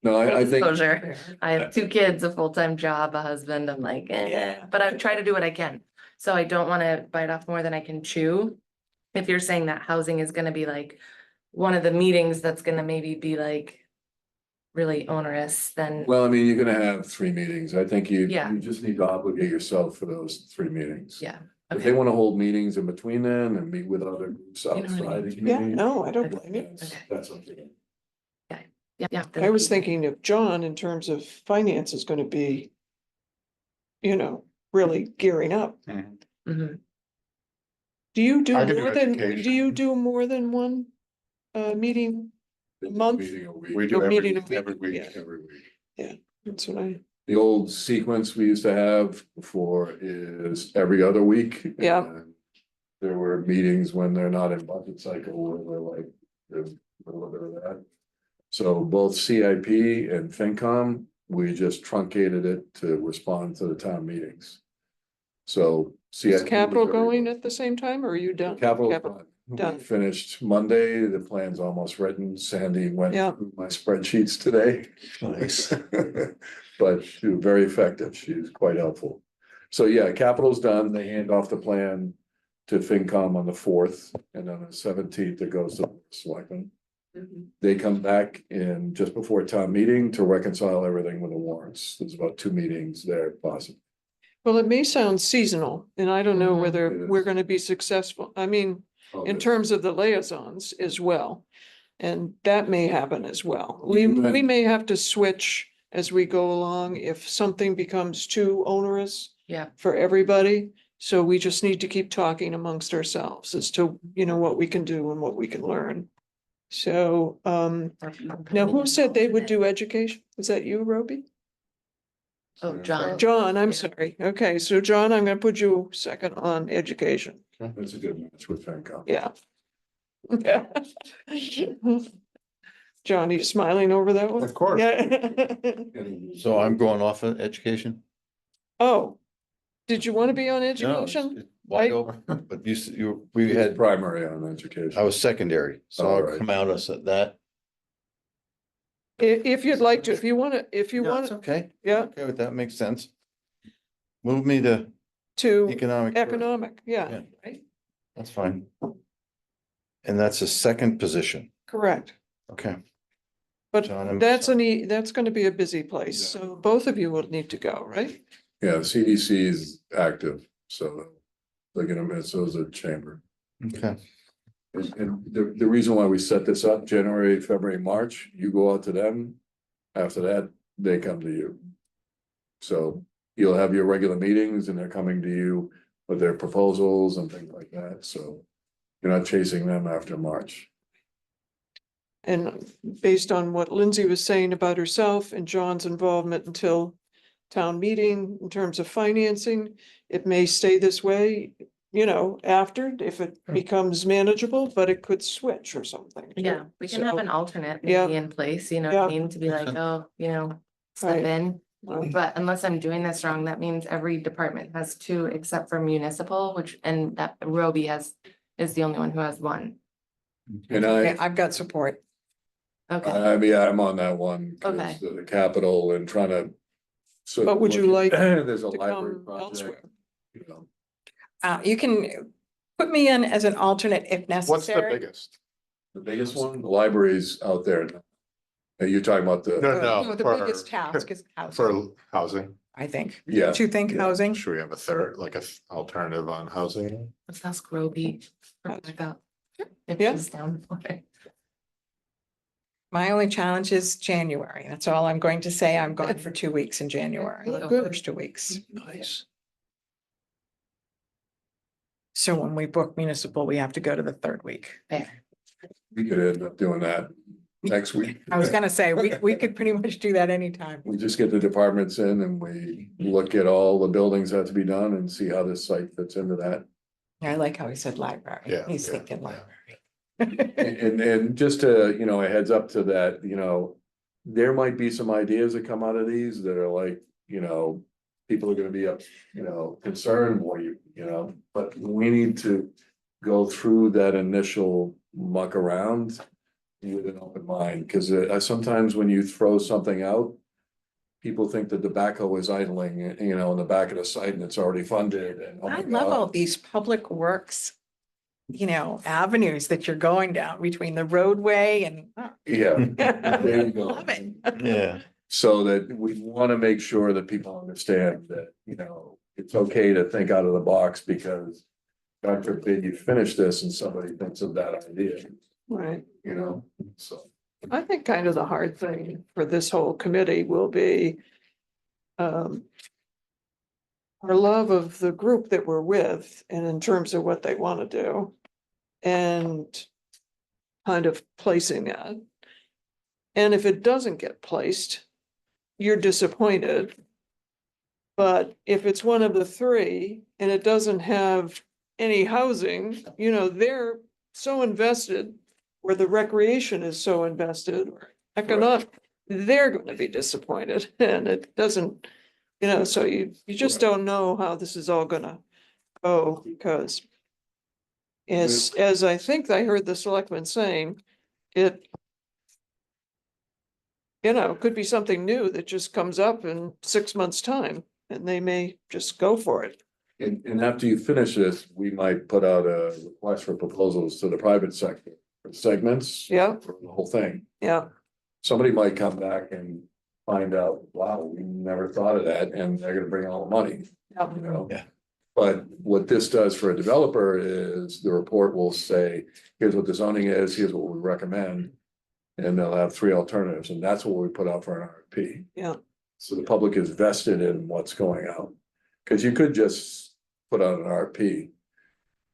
No, I think. Exposure. I have two kids, a full-time job, a husband. I'm like, Yeah. but I try to do what I can. So I don't want to bite off more than I can chew. If you're saying that housing is gonna be like one of the meetings that's gonna maybe be like really onerous, then Well, I mean, you're gonna have three meetings. I think you Yeah. just need to obligate yourself for those three meetings. yeah. If Okay. they want to hold meetings in between then and meet with other groups You know what I outside the mean. Yeah, community. no, I don't blame you. That's okay. Yeah. I was thinking of John in terms of finance is gonna be, really gearing up. Mhm. Do you do I could do more than, education. do you do more than one meeting? Month? Meeting a week. We do You're every, meeting a every week, week. yeah. Every week. That's what I, The old sequence we used to have before is every other week. Yeah. And there were meetings when they're not in budget cycle, where we're like, there's a little bit of that. So both CIP and FinCom, we just truncated it to respond to the town meetings. So. is CIP capital was every going week. at the same time, or are you done? Capital Capital. done. we finished Monday, the plan's almost written, Sandy went Yeah. through my spreadsheets today. Nice. But she was very effective, she's quite helpful. So yeah, capital's done, they hand off the plan to FinCom on the 4th, and on the 17th it goes to the selectmen. They come back in just before town meeting to reconcile everything with the warrants, there's about 2 meetings there possible. Well, it may sound seasonal, and I don't know Mhm. whether It we're is. gonna be successful. I mean, in Okay. terms of the liaisons as well. And that may happen as well. We may have to switch as we go along if something becomes too onerous Yeah. for everybody. So we just need to keep talking amongst ourselves as to, what we can do and what we can learn. So, now who said they would do education? Was that you, Roby? Oh, John. John, I'm sorry. Okay, so John, I'm gonna put you second on education. That's a good match with FinCom. Yeah. Yeah. John, are you smiling over that one? Of course. Yeah. So I'm going off of education? Oh, did you want to be on No, it's- education? it's wide I- open, but we We had had, primary on education. I was secondary, so All I'll right. come out as that. If you'd like to, if you want Yeah, it's to, okay. yeah, Okay, with that makes sense. Move me to to economic. growth. economic, yeah, Yeah. right, That's fine. And that's a second position. correct. Okay. But John, I'm that's gonna be a busy place, Yeah. so both of you will need to go, right? Yeah, the CDC is active, so they're gonna, so is the chamber. Okay. And the reason why we set this up, January, February, March, you go out to them. After that, they come to you. So you'll have your regular meetings and they're coming to you with their proposals and things like that, so. You're not chasing them after March. And based on what Lindsay was saying about herself and John's involvement until town meeting in terms of financing, it may stay this way, after, if it becomes manageable, but it could switch or something. Yeah, we can have So- an alternate Yeah. maybe in place, you know what I Yeah. mean, to be like, oh, step Right. in. Right. But unless I'm doing this wrong, that means every department has two except for municipal, and that Roby is the only one who has one. And Okay, I've got support. Okay, I mean, I'm on that one. 'cause Okay. The capital and trying to. So. But would you like There's a to library come project, elsewhere? you know. You can put me in as an alternate if What's the necessary. biggest? The biggest one, the libraries out there. You're talking about No, the, no, The biggest task is housing, for housing. I think. yeah, Don't you think yeah. housing? Should we have a third, like a alternative on housing? let's ask Roby for backup. If Yeah. she's down for it. My only challenge is January. That's all I'm going to say. I'm gone for 2 weeks in January, Oh, the good. first 2 weeks. Nice. So when we book municipal, we have to go to the third week. Fair. We could end up doing that next week. I was gonna say, we could pretty much do that anytime. We just get the departments in and we look at all the buildings that have to be done and see how this site fits into that. I like how he said library. Yeah, He's yeah, thinking yeah. library. And just to, a heads up to that, there might be some ideas that come out of these that are like, people are gonna be, concerned more, but we need to go through that initial muck around with an open mind, because sometimes when you throw something out, people think that the backhoe is idling, in the back of the site and it's already funded and. oh my I love all God. these public works, avenues that you're going down between the roadway and. Yeah. There you go. Love it. Yeah. So that we want to make sure that people understand that, it's okay to think out of the box because. God forbid you finish this and somebody thinks of that idea, Right. so. I think kind of the hard thing for this whole committee will be our love of the group that we're with and in terms of what they want to do and kind of placing that. And if it doesn't get placed, you're disappointed. But if it's one of the three and it doesn't have any housing, they're so invested, where the recreation is so invested, or economic, they're gonna be disappointed, and it doesn't, so you just don't know how this is all gonna go, because as I think I heard the selectman saying, it could be something new that just comes up in 6 months' time, and they may just go for it. And after you finish this, we might put out a request for proposals to the private sector, for segments. Yeah. For the whole thing. Yeah, Somebody might come back and find out, wow, we never thought of that, and they're gonna bring all the money, yeah, Yeah. But what this does for a developer is the report will say, here's what the zoning is, here's what we recommend. And they'll have three alternatives, and that's what we put out for an RFP. Yeah. So the public is vested in what's going out, because you could just put out an RFP.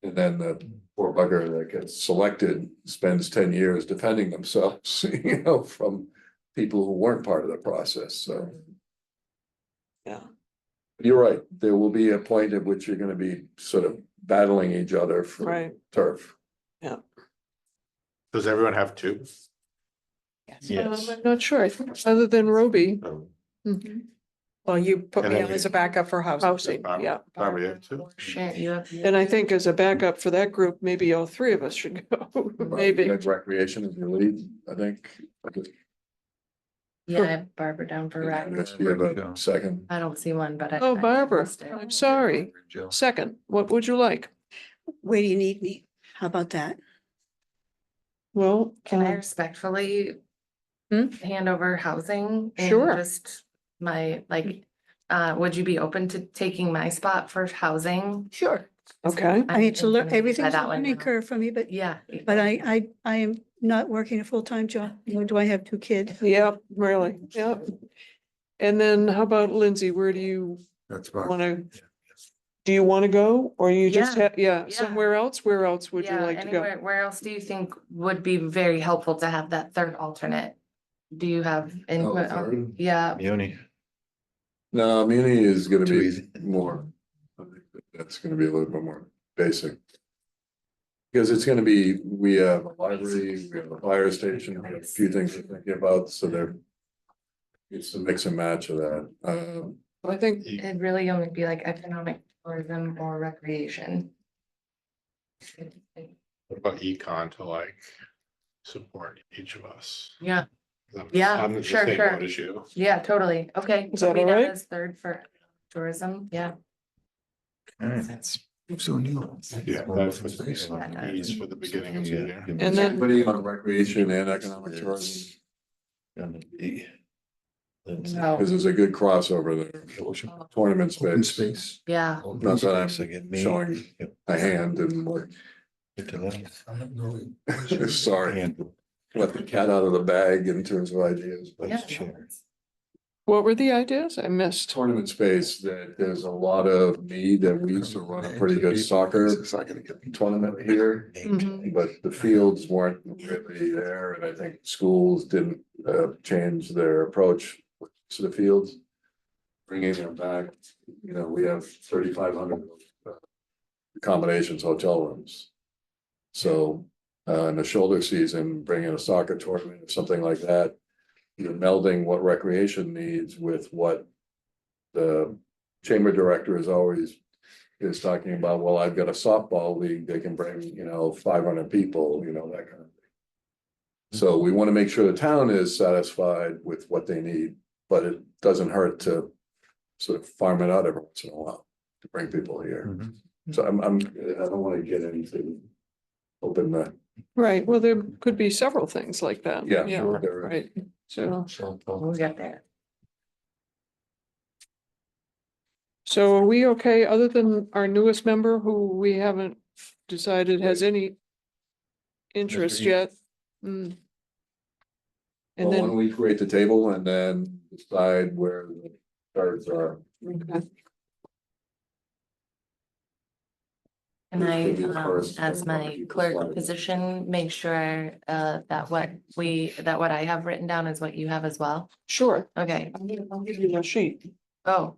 And then the poor bugger that gets selected spends 10 years defending themselves, you know, from people who weren't part of the process, so. Yeah. You're right, there will be a point at which you're gonna be sort of battling each other for Right. turf. Does everyone have two? Yes. I'm not sure. I think other than Roby. Oh, Mhm. Well, you put And me then on as a backup for housing. Housing, Barbara- yeah. Barbara, you have two? Share, you have. And I think as a backup for that group, maybe all three of us should go, maybe. That's recreation is your lead, I think. Yeah, I have Barbara down for rec. You have a second. I don't see one, but I. Oh, I Barbara, missed it. I'm sorry. Second, what would you like? Where do you need me? How about that? Well, Can I respectfully hand over housing? and Sure. Just my, like, would you be open to taking my spot for housing? Sure. okay, I mean, thinking by everything's a that one learning now. curve for me, but Yeah. I am not working a full-time job, nor do I have two kids. yeah, really, yeah. And then how about Lindsay, where do you That's fine. wanna? Do you wanna go, or you just Yeah, have, yeah, yeah. somewhere else? Where else would you Yeah, like to go? anywhere, where else do you think would be very helpful to have that third alternate? Do you have input on, third? yeah, Muni, No, Muni is gonna Too be easy. more, I think that's gonna be a little bit more basic. Because it's gonna be, we have a library, we have a fire station, we have a few things to think about, so there. It's a mix and match of that, I think, it'd really only be like economic tourism or recreation. What about econ to like support each of us? Yeah, I'm- Yeah, I'm in the sure, same sure. boat as you. yeah, totally, okay. Is that Put me all down right? as third for tourism, yeah. Yeah, that's the ease for the beginning of the year. And then- anybody on recreation and economic tourism, No. because there's a good crossover there. Tournament Open space, space. Yeah, not that I'm showing a hand and like, sorry, let the cat out of the bag in terms of ideas, but. yeah. what were the ideas? I missed. Tournament space, that there's a lot of need, that we used to run a pretty good soccer tournament here. Mhm. But the fields weren't really there, and I think schools didn't change their approach to the fields. Bringing them back, you know, we have 3,500 accommodations, hotel rooms. So in the shoulder season, bringing a soccer tournament or something like that. You're melding what recreation needs with what the chamber director is talking about. Well, I've got a softball league, they can bring, you know, 500 people, you know, that kind of thing. So we want to make sure the town is satisfied with what they need, but it doesn't hurt to sort of farm it out every once in a while to bring people here. So I don't want to get into open the, Right, well, there could be several things like that. Yeah, sure, there is. right, so. We'll get there. So are we okay, other than our newest member who we haven't decided has any interest Mr. yet? Mm. And well, why don't then, we create the table and then decide where the cards are. okay, And I, Maybe the first as one, my you clerk decide. position, make sure, that what I have written down is what you have as well. sure. Okay, I'll give you a sheet, oh,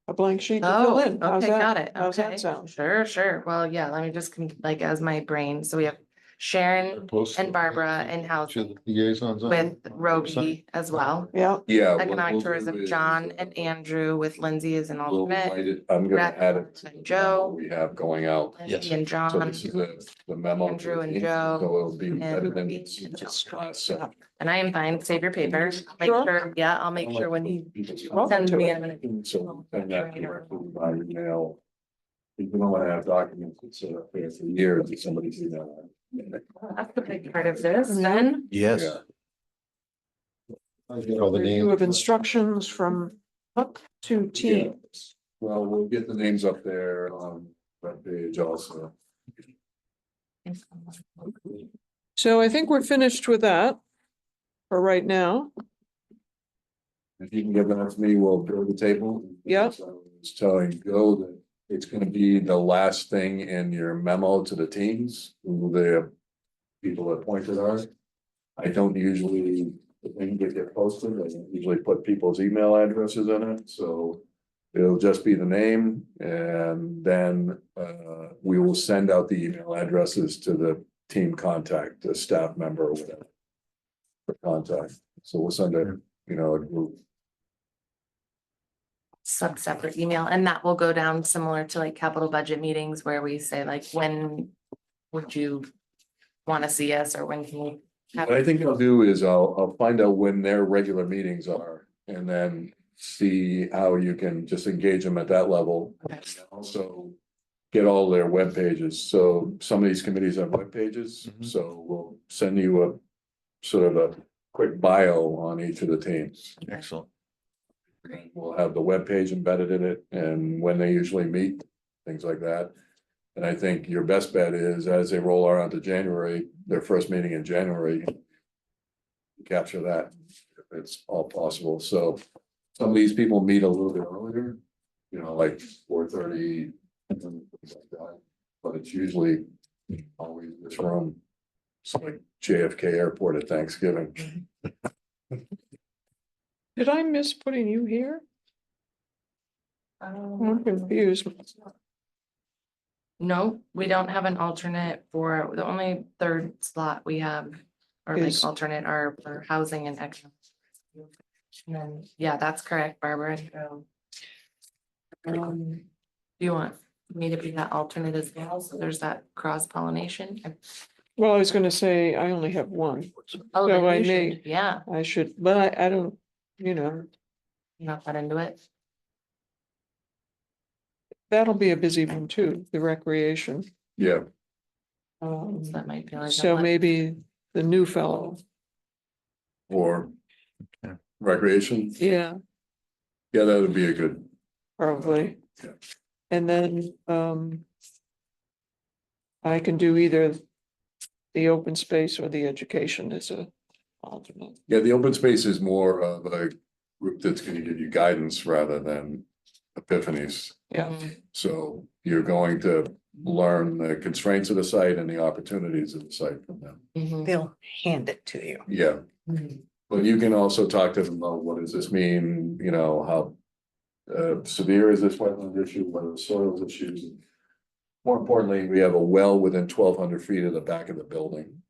a blank sheet to fill oh, in. How's okay, that? got it, How's okay. that sound? Sure, well, yeah, let me just, like, as my brain, so we have Sharon and Barbara and housing Liaisons. on with it. Roby as well. Yeah, Yeah. what Economic we'll do tourism, is, John and Andrew with Lindsay as an we'll alternate. write it- I'm gonna Rec add it to and the Joe. memo we have going out. Lindsay Yes. and So John, this is the memo. Andrew and So Joe it'll be. and Ruby. So- and I am fine, save your paper, make Sure. sure, yeah, I'll make sure when he welcome sends to me it. a minute. So send that directly by email. You don't want to have documents that sit up there for years and somebody see that. That's the big part of this, then. Yes, Yeah. All the review names. of instructions from up to team. Well, we'll get the names up there on that page also. So I think we're finished with that. for right now. If you can give that to me, we'll build the table. Yeah. So I was telling Joe that it's gonna be the last thing in your memo to the teams, who the people appointed are. I don't usually, the things that get posted, I don't usually put people's email addresses in it, so it'll just be the name, and then we will send out the email addresses to the team contact, the staff member or whatever. For contact, so we'll send a, you know, a group. Separate email, and that will go down similar to like capital budget meetings where we say like, when would you want to see us, or when can we? have- What I think I'll do is I'll find out when their regular meetings are, and then see how you can just engage them at that level. Okay. And also get all their web pages, so some of these committees have web pages, Mhm. so we'll send you a sort of a quick bio on each of the teams. Excellent. We'll have the web page embedded in it and when they usually meet, things like that. And I think your best bet is as they roll around to January, their first meeting in January. Capture that if it's all possible. So some of these people meet a little bit earlier, you know, like 4:30. But it's usually always this room. It's like JFK Airport at Thanksgiving. Did I miss putting you here? I'm confused. No, we don't have an alternate for, the only third slot we have, or like Is- alternate are for housing and economic. And then, yeah, that's correct, Barbara. Do you want me to be that alternate as well? So there's that cross pollination. Well, I was gonna say, I only have one. Oh, So then I you may- should, yeah, I should, but I don't, you know, not that into it. that'll be a busy one too, the recreation. Yeah, So that might be like. a So what- maybe the new fellow, or Okay. recreation. yeah, Yeah, that would be a good, probably. Yeah. And then, I can do either the open space or the education as a alternate. yeah, the open space is more of a group that's gonna give you guidance rather than epiphanies. Yeah. Mhm. So you're going to learn the constraints of the site and the opportunities of the site from them. Mhm. They'll hand it to you. Yeah, Mhm. but you can also talk to them about what does this mean, you know, how severe is this wetland issue, what are the soils issues? More importantly, we have a well within 1,200 feet of the back of the building.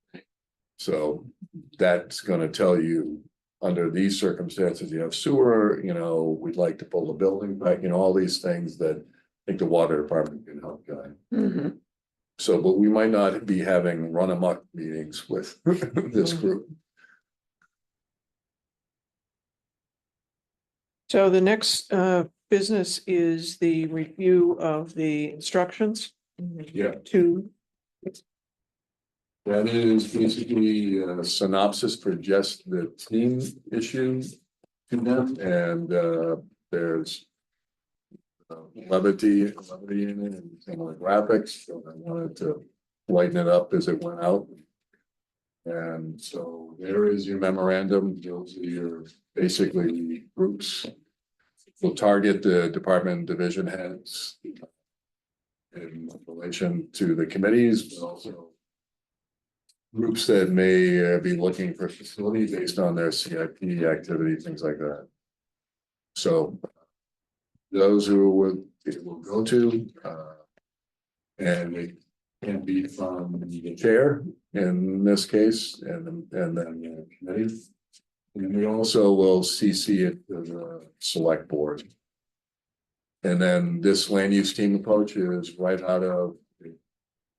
So that's gonna tell you, under these circumstances, you have sewer, you know, we'd like to pull the building back, you know, all these things that I think the water department can help guide. Mhm. So, but we might not be having run amok meetings with this group. So the next business is the review of the instructions Yeah, to, that is basically a synopsis for just the team issue to them, and there's levity in it and some of the graphics, so I wanted to lighten it up as it went out. And so there is your memorandum, those are your basically groups. We'll target the department division heads in relation to the committees, but also groups that may be looking for facility based on their CIP activity, things like that. So those who it will go to, and it can be from the chair in this case, and then the committee. And we also will CC it to the select board. And then this land use team approach is right out of, it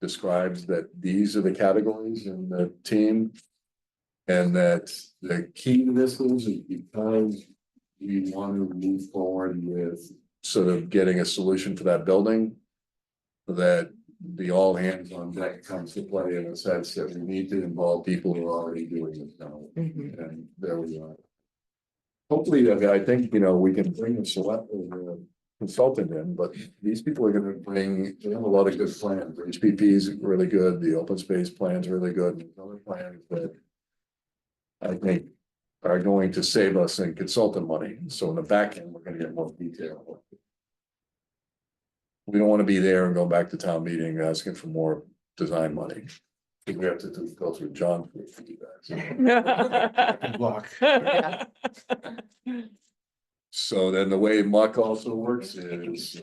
describes that these are the categories in the team. And that the key to this is because we want to move forward with sort of getting a solution for that building. That the all hands on deck comes to play in the sense that we need to involve people who are already doing it now. Mhm. And there we are. Hopefully, I think, you know, we can bring the select consultant in, but these people are gonna bring, they have a lot of good plans. HPP is really good, the open space plan's really good, and other plans that I think are going to save us in consultant money. So in the back end, we're gonna get more detail. We don't want to be there and go back to town meeting asking for more design money. We have to go through John. for that. Block. So then the way Muck also works is,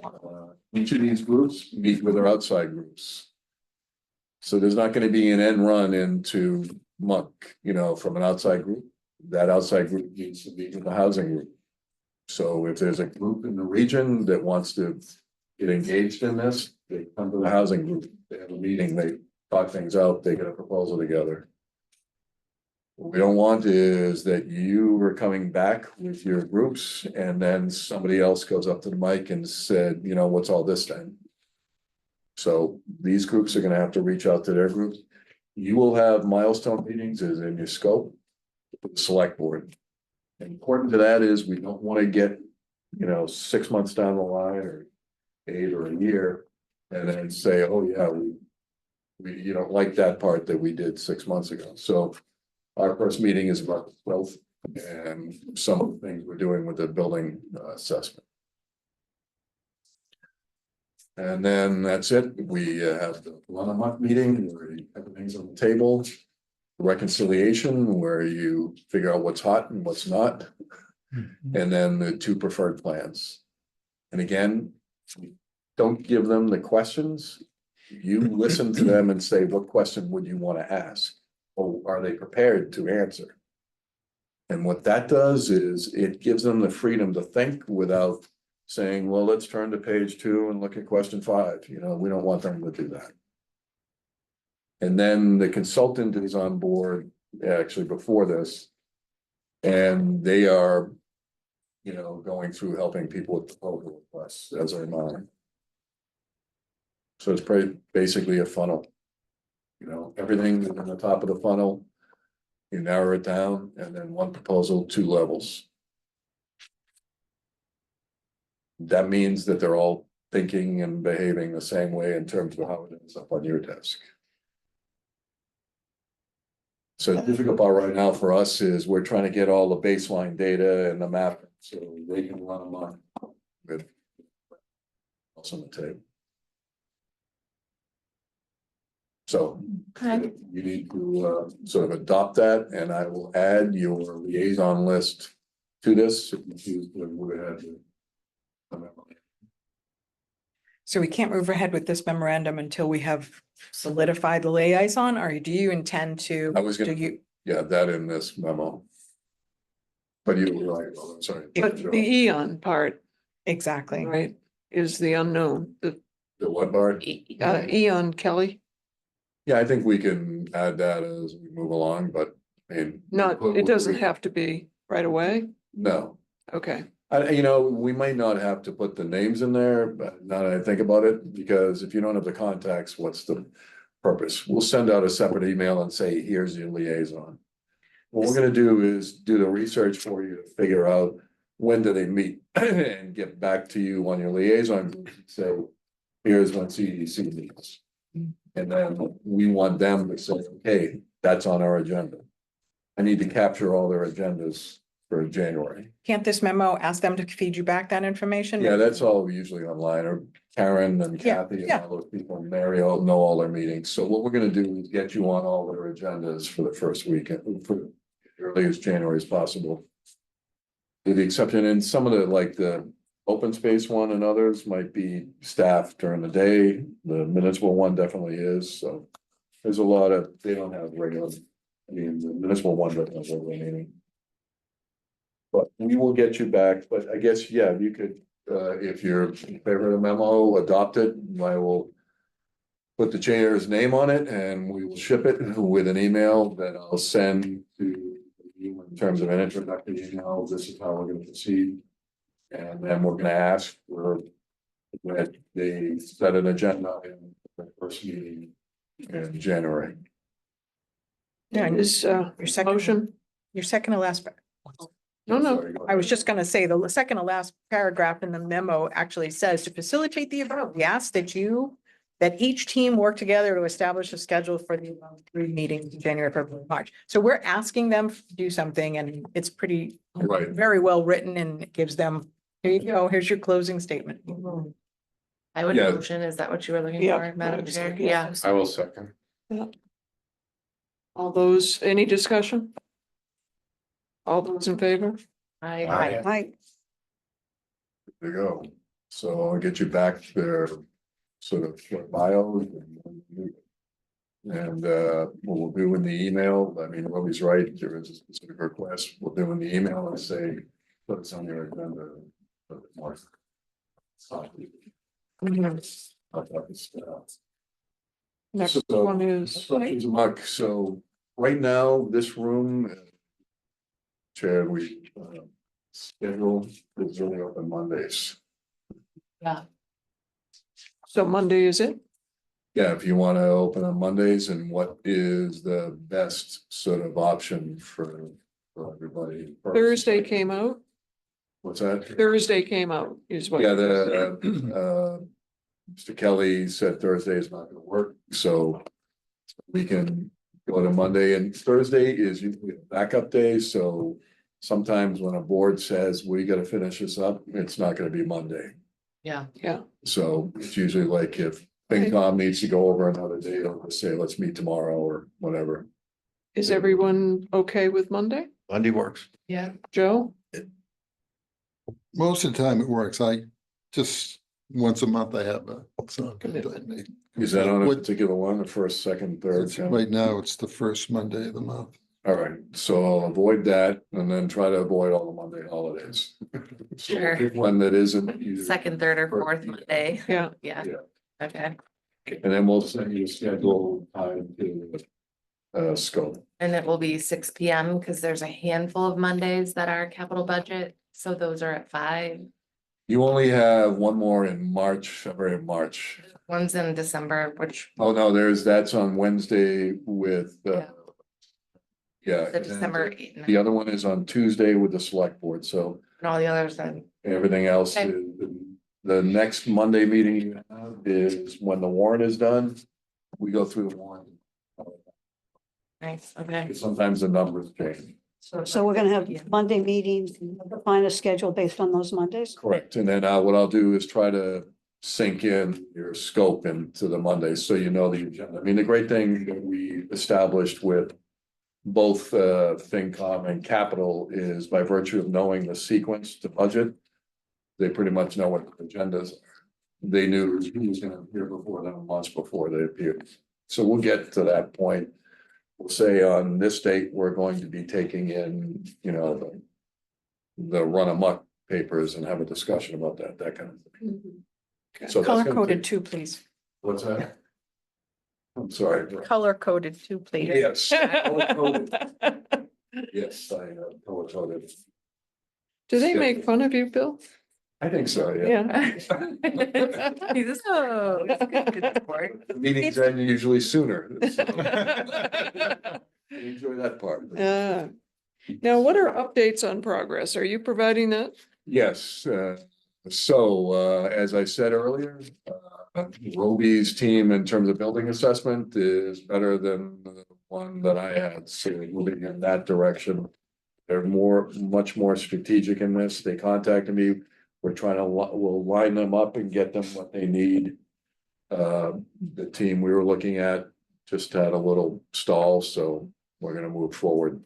each of these groups meet with their outside groups. So there's not gonna be an end run into Muck, from an outside group. That outside group needs to meet with the housing group. So if there's a group in the region that wants to get engaged in this, they come to the housing group, they have a meeting, they talk things out, they get a proposal together. What we don't want is that you are coming back with your groups and then somebody else goes up to the mic and said, what's all this then? So these groups are gonna have to reach out to their groups. You will have milestone meetings as in your scope, with the select board. Important to that is we don't wanna get, 6 months down the line or 8 or a year. And then say, oh yeah, we you don't like that part that we did 6 months ago. So our first meeting is about the 12th and some of the things we're doing with the building assessment. And then that's it. We have the 1-month meeting where everything's on the table. Reconciliation where you figure out what's hot and what's not. And then the 2 preferred plans. And again, don't give them the questions. You listen to them and say, what question would you want to ask? Or are they prepared to answer? And what that does is it gives them the freedom to think without saying, well, let's turn to page 2 and look at question 5. We don't want them to do that. And then the consultant is on board actually before this. And they are, going through helping people with proposal requests as a reminder. So it's basically a funnel. Everything in the top of the funnel. You narrow it down and then 1 proposal, 2 levels. That means that they're all thinking and behaving the same way in terms of how it ends up on your desk. So the difficult part right now for us is we're trying to get all the baseline data and the map so they can run them on with what's on the table. So Okay. you need to sort of adopt that, and I will add your liaison list to this. If you choose to move ahead. So we can't move ahead with this memorandum until we have solidified the liaison, or do you intend to? I was gonna- do you? Yeah, that in this memo. But you were right, I'm sorry. But the Eon part, Exactly. right, is the unknown, the The what part? Eon Kelly, Yeah, I think we can add that as we move along, but I mean. it doesn't have to be right away, No, okay. we might not have to put the names in there, but now that I think about it, because if you don't have the contacts, what's the purpose? We'll send out a separate email and say, here's your liaison. What we're gonna do is do the research for you to figure out when do they meet and get back to you on your liaison. So here's when CDC meets. And then we want them to say, okay, that's on our agenda. I need to capture all their agendas for January. Can't this memo ask them to feed you back that information? Yeah, that's all usually online, or Karen and Yeah, Kathy and yeah. all those people, and Mary all know all their meetings. So what we're gonna do is get you on all their agendas for the first weekend, for early as January as possible. With the exception, and some of the open space one and others might be staffed during the day. The municipal one definitely is, so there's a lot of, they don't have regular, the municipal one doesn't have regular meeting. But we will get you back, but I guess, yeah, you could, if you're in favor of the memo, adopt it, I will. Put the chair's name on it and we will ship it with an email that I'll send to you in terms of an introductory email. This is how we're gonna proceed. And then we're gonna ask for when they set an agenda in the first meeting in January. Yeah, and Is your second, motion, your second to last. no, Sorry, go I was ahead. just gonna say, the second to last paragraph in the memo actually says, to facilitate the above, we ask that you that each team work together to establish a schedule for the above 3 meetings in January, February, March. So we're asking them to do something and it's pretty, Right. very well written and it gives them, here you go, here's your closing statement. I would Yeah. motion, is that what you were looking Yeah, for, Madam I Chair? was- Yeah. I will second. All those, any discussion? All those in favor? I, Aye. Right, There you go. So I'll get you back their sort of bios and what we'll do in the email, I mean, Roby's right, there is a specific request, we'll do in the email and say, put us on your agenda. for March. Next So- one is, Instructions amok, so right now, this room. Chair, we schedule is only open Mondays. yeah, so Monday is it? Yeah, if you want to open on Mondays and what is the best sort of option for everybody? Thursday came out, What's that? Thursday came out is what. Yeah, Mr. Kelly said Thursday is not gonna work, so we can go to Monday, and Thursday is usually a backup day, so sometimes when a board says, we gotta finish this up, it's not gonna be Monday. yeah. Yeah, So it's usually like if FinCom needs to go over another day, they'll just say, let's meet tomorrow or whatever. is everyone okay with Monday? Monday works. Yeah. Joe? Most of the time it works. I just, once a month I have a. Is that on a What- particular one, the first, second, third? It's- Right now, it's the first Monday of the month. All right, so I'll avoid that and then try to avoid all the Monday holidays. So Sure. pick one that isn't. either- Second, third or fourth Monday. Yeah, Yeah, Yeah. okay. And then we'll send you a schedule time to scope. And it will be 6 p.m. because there's a handful of Mondays that are capital budget, so those are at 5. You only have one more in March, February and March. One's in December, which Oh, no, that's on Wednesday with, yeah. the and then December 8th, and The other one is on Tuesday with the select board, so all the others then. everything else Okay. is, the next Monday meeting you have is when the warrant is done. We go through the warrant. Nice, okay. Sometimes the numbers change. so we're gonna have Monday meetings, define a schedule based on those Mondays. Correct, and then what I'll do is try to sync in your scope into the Monday, so you know the agenda. I mean, the great thing that we established with both FinCom and Capital is by virtue of knowing the sequence to budget, they pretty much know what the agendas are. They knew who was gonna appear before them months before they appeared. So we'll get to that point. We'll say on this date, we're going to be taking in, you know, the run amok papers and have a discussion about that kind of thing. So that's Color gonna coded take- too, please. What's that? I'm sorry. Color coded too, please. Yes. Yes, I color coded. do they make fun of you, Bill? I think so, yeah. Yeah. He's just, oh, it's good sport. The Meetings end usually sooner. so. Enjoy that part. Now, what are updates on progress? Are you providing that? Yes, as I said earlier, Roby's team in terms of building assessment is better than the one that I had, so moving in that direction. They're much more strategic in this. They contacted me. We're trying to, we'll line them up and get them what they need. The team we were looking at just had a little stall, so we're gonna move forward.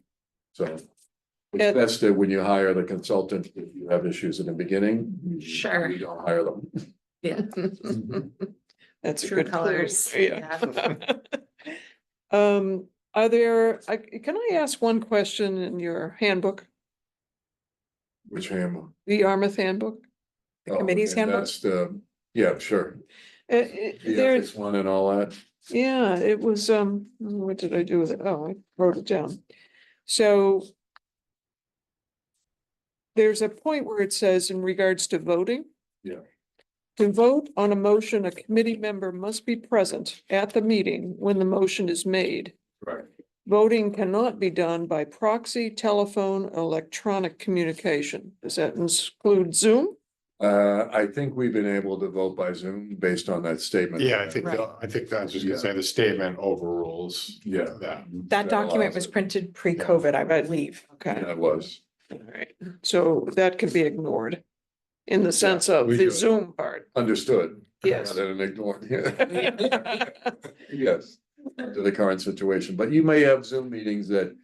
So Yeah. it's best that when you hire the consultant, if you have issues in the beginning. Sure. You don't hire them. Yeah. That's a True good clue. colors, Yeah. Are there, can I ask one question in your handbook, Which handbook? the Yarmouth handbook? Oh, committee's and handbook? That's the, yeah, sure. The There's, ethics one and all that. yeah, it was, what did I do with it? Oh, I wrote it down. So there's a point where it says in regards to voting. Yeah. To vote on a motion, a committee member must be present at the meeting when the motion is made. Right. Voting cannot be done by proxy, telephone, or electronic communication. Does that include Zoom? I think we've been able to vote by Zoom based on that statement. Yeah, I think, Right. I think that's just gonna say the statement overrules. Yeah. That. That document allows was it. printed pre-COVID, I believe. Okay, That was, all right, so that can be ignored in the sense of we the should. Zoom part. understood. Yes. Rather than ignored. Yes, to the current situation, but you may have Zoom meetings that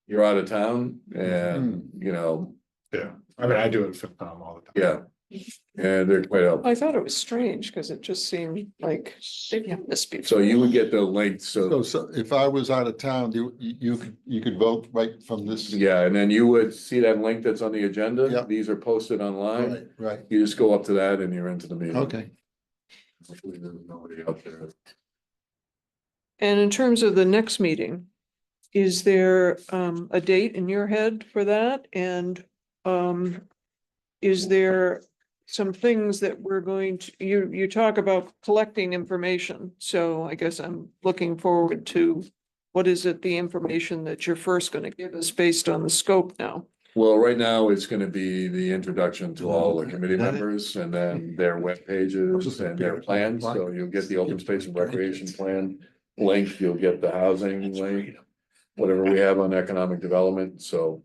you're out of town and, you know, Yeah, I mean, I do it for FinCom all the time. yeah. And they're quite helpful. I thought it was strange because it just seemed like they've done this before. So you would get the link, so, So if I was out of town, you could vote right from this. yeah, and then you would see that link that's on the agenda. Yep. These are posted online. Right, right, You just go up to that and you're into the meeting. okay. Hopefully there's nobody out there. And in terms of the next meeting, is there a date in your head for that? And is there some things that we're going to, you talk about collecting information, so I guess I'm looking forward to what is it, the information that you're first gonna give us based on the scope now? Well, right now, it's gonna be the introduction to all the committee members and then their web pages and their plans. So you'll get the open space and recreation plan link, you'll get the housing link, whatever we have on economic development, so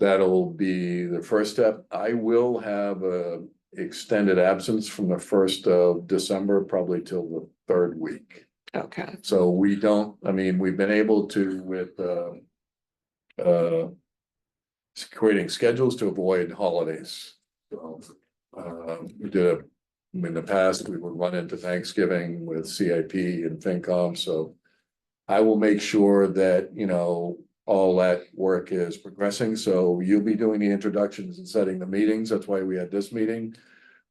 that'll be the first step. I will have a extended absence from the 1st of December, probably till the 3rd week. Okay, So we don't, I mean, we've been able to with creating schedules to avoid holidays. So, we did in the past, we would run into Thanksgiving with CIP and FinCom, so I will make sure that, you know, all that work is progressing, so you'll be doing the introductions and setting the meetings, that's why we had this meeting.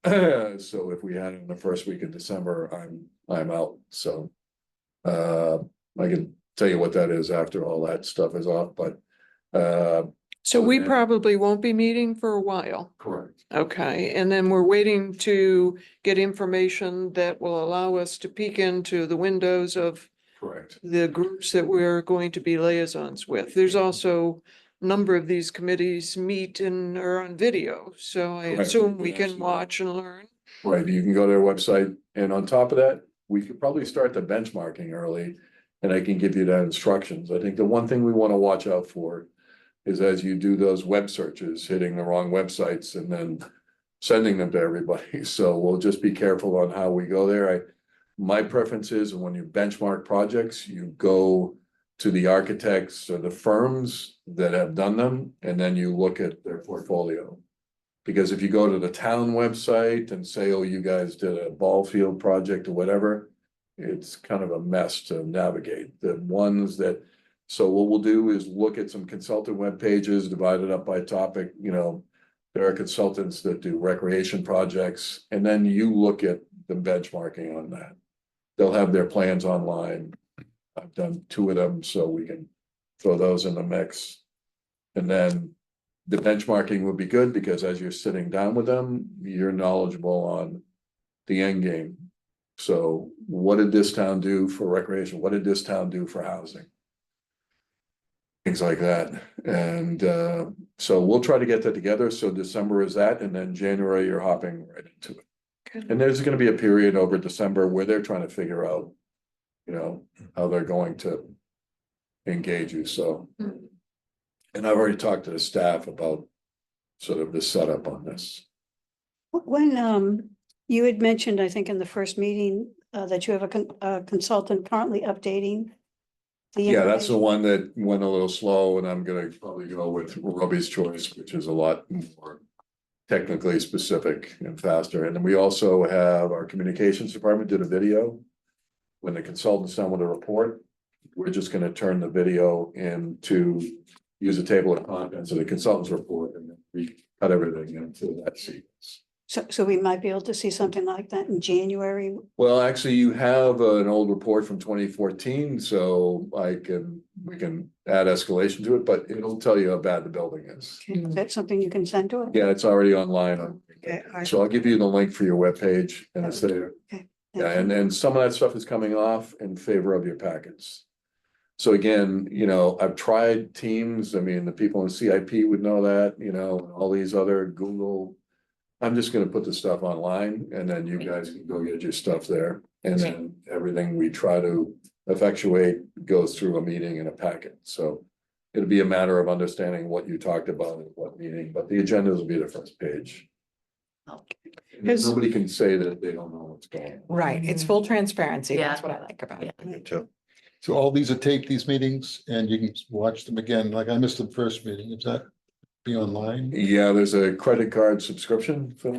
So if we had it in the first week of December, I'm out, so. I can tell you what that is after all that stuff is off, but. so we then- probably won't be meeting for a while. Correct. Okay, and then we're waiting to get information that will allow us to peek into the windows of Correct. the groups that we're going to be liaisons with. There's also a number of these committees meet and are on video, so I Correct. assume we can Absolutely. watch and learn. Right, you can go to their website, and on top of that, we could probably start the benchmarking early. And I can give you that instructions. I think the one thing we want to watch out for is as you do those web searches, hitting the wrong websites and then sending them to everybody. So we'll just be careful on how we go there. My preference is when you benchmark projects, you go to the architects or the firms that have done them, and then you look at their portfolio. Because if you go to the town website and say, oh, you guys did a ball field project or whatever, it's kind of a mess to navigate. The ones that, so what we'll do is look at some consultant web pages, divide it up by topic, you know. There are consultants that do recreation projects, and then you look at the benchmarking on that. They'll have their plans online. I've done 2 of them, so we can throw those in the mix. And then the benchmarking would be good because as you're sitting down with them, you're knowledgeable on the end game. So what did this town do for recreation? What did this town do for housing? Things like that. And so we'll try to get that together. So December is that, and then January, you're hopping right into it. Okay. And there's gonna be a period over December where they're trying to figure out, you know, how they're going to engage you, so. And I've already talked to the staff about sort of the setup on this. When you had mentioned, I think in the first meeting, that you have a consultant currently updating. Yeah, that's the one that went a little slow, and I'm gonna probably go with Robbie's Choice, which is a lot more technically specific and faster. And then we also have our communications department did a video. When the consultant's done with a report, we're just gonna turn the video into, use a table of contents of the consultant's report, and then we cut everything into that sequence. So we might be able to see something like that in January. Well, actually, you have an old report from 2014, so we can add escalation to it, but it'll tell you how bad the building is. Is that something you can send to us? Yeah, it's already online. Okay, all right. So I'll give you the link for your webpage and it's there. Okay, Yeah, and some of that stuff is coming off in favor of your packets. So again, you know, I've tried Teams. I mean, the people in CIP would know that, you know, all these other Google I'm just gonna put the stuff online and then you guys can go get your stuff there. And then everything we try to effectuate goes through a meeting and a packet, so. It'll be a matter of understanding what you talked about at what meeting, but the agendas will be the first page. Has- Nobody can say that they don't know what's going on. Right, it's full transparency. That's Yeah. what I like about it. Me too. So all these are taped, these meetings, and you can watch them again, like I missed the first meeting, is that be online? Yeah, there's a credit card subscription for.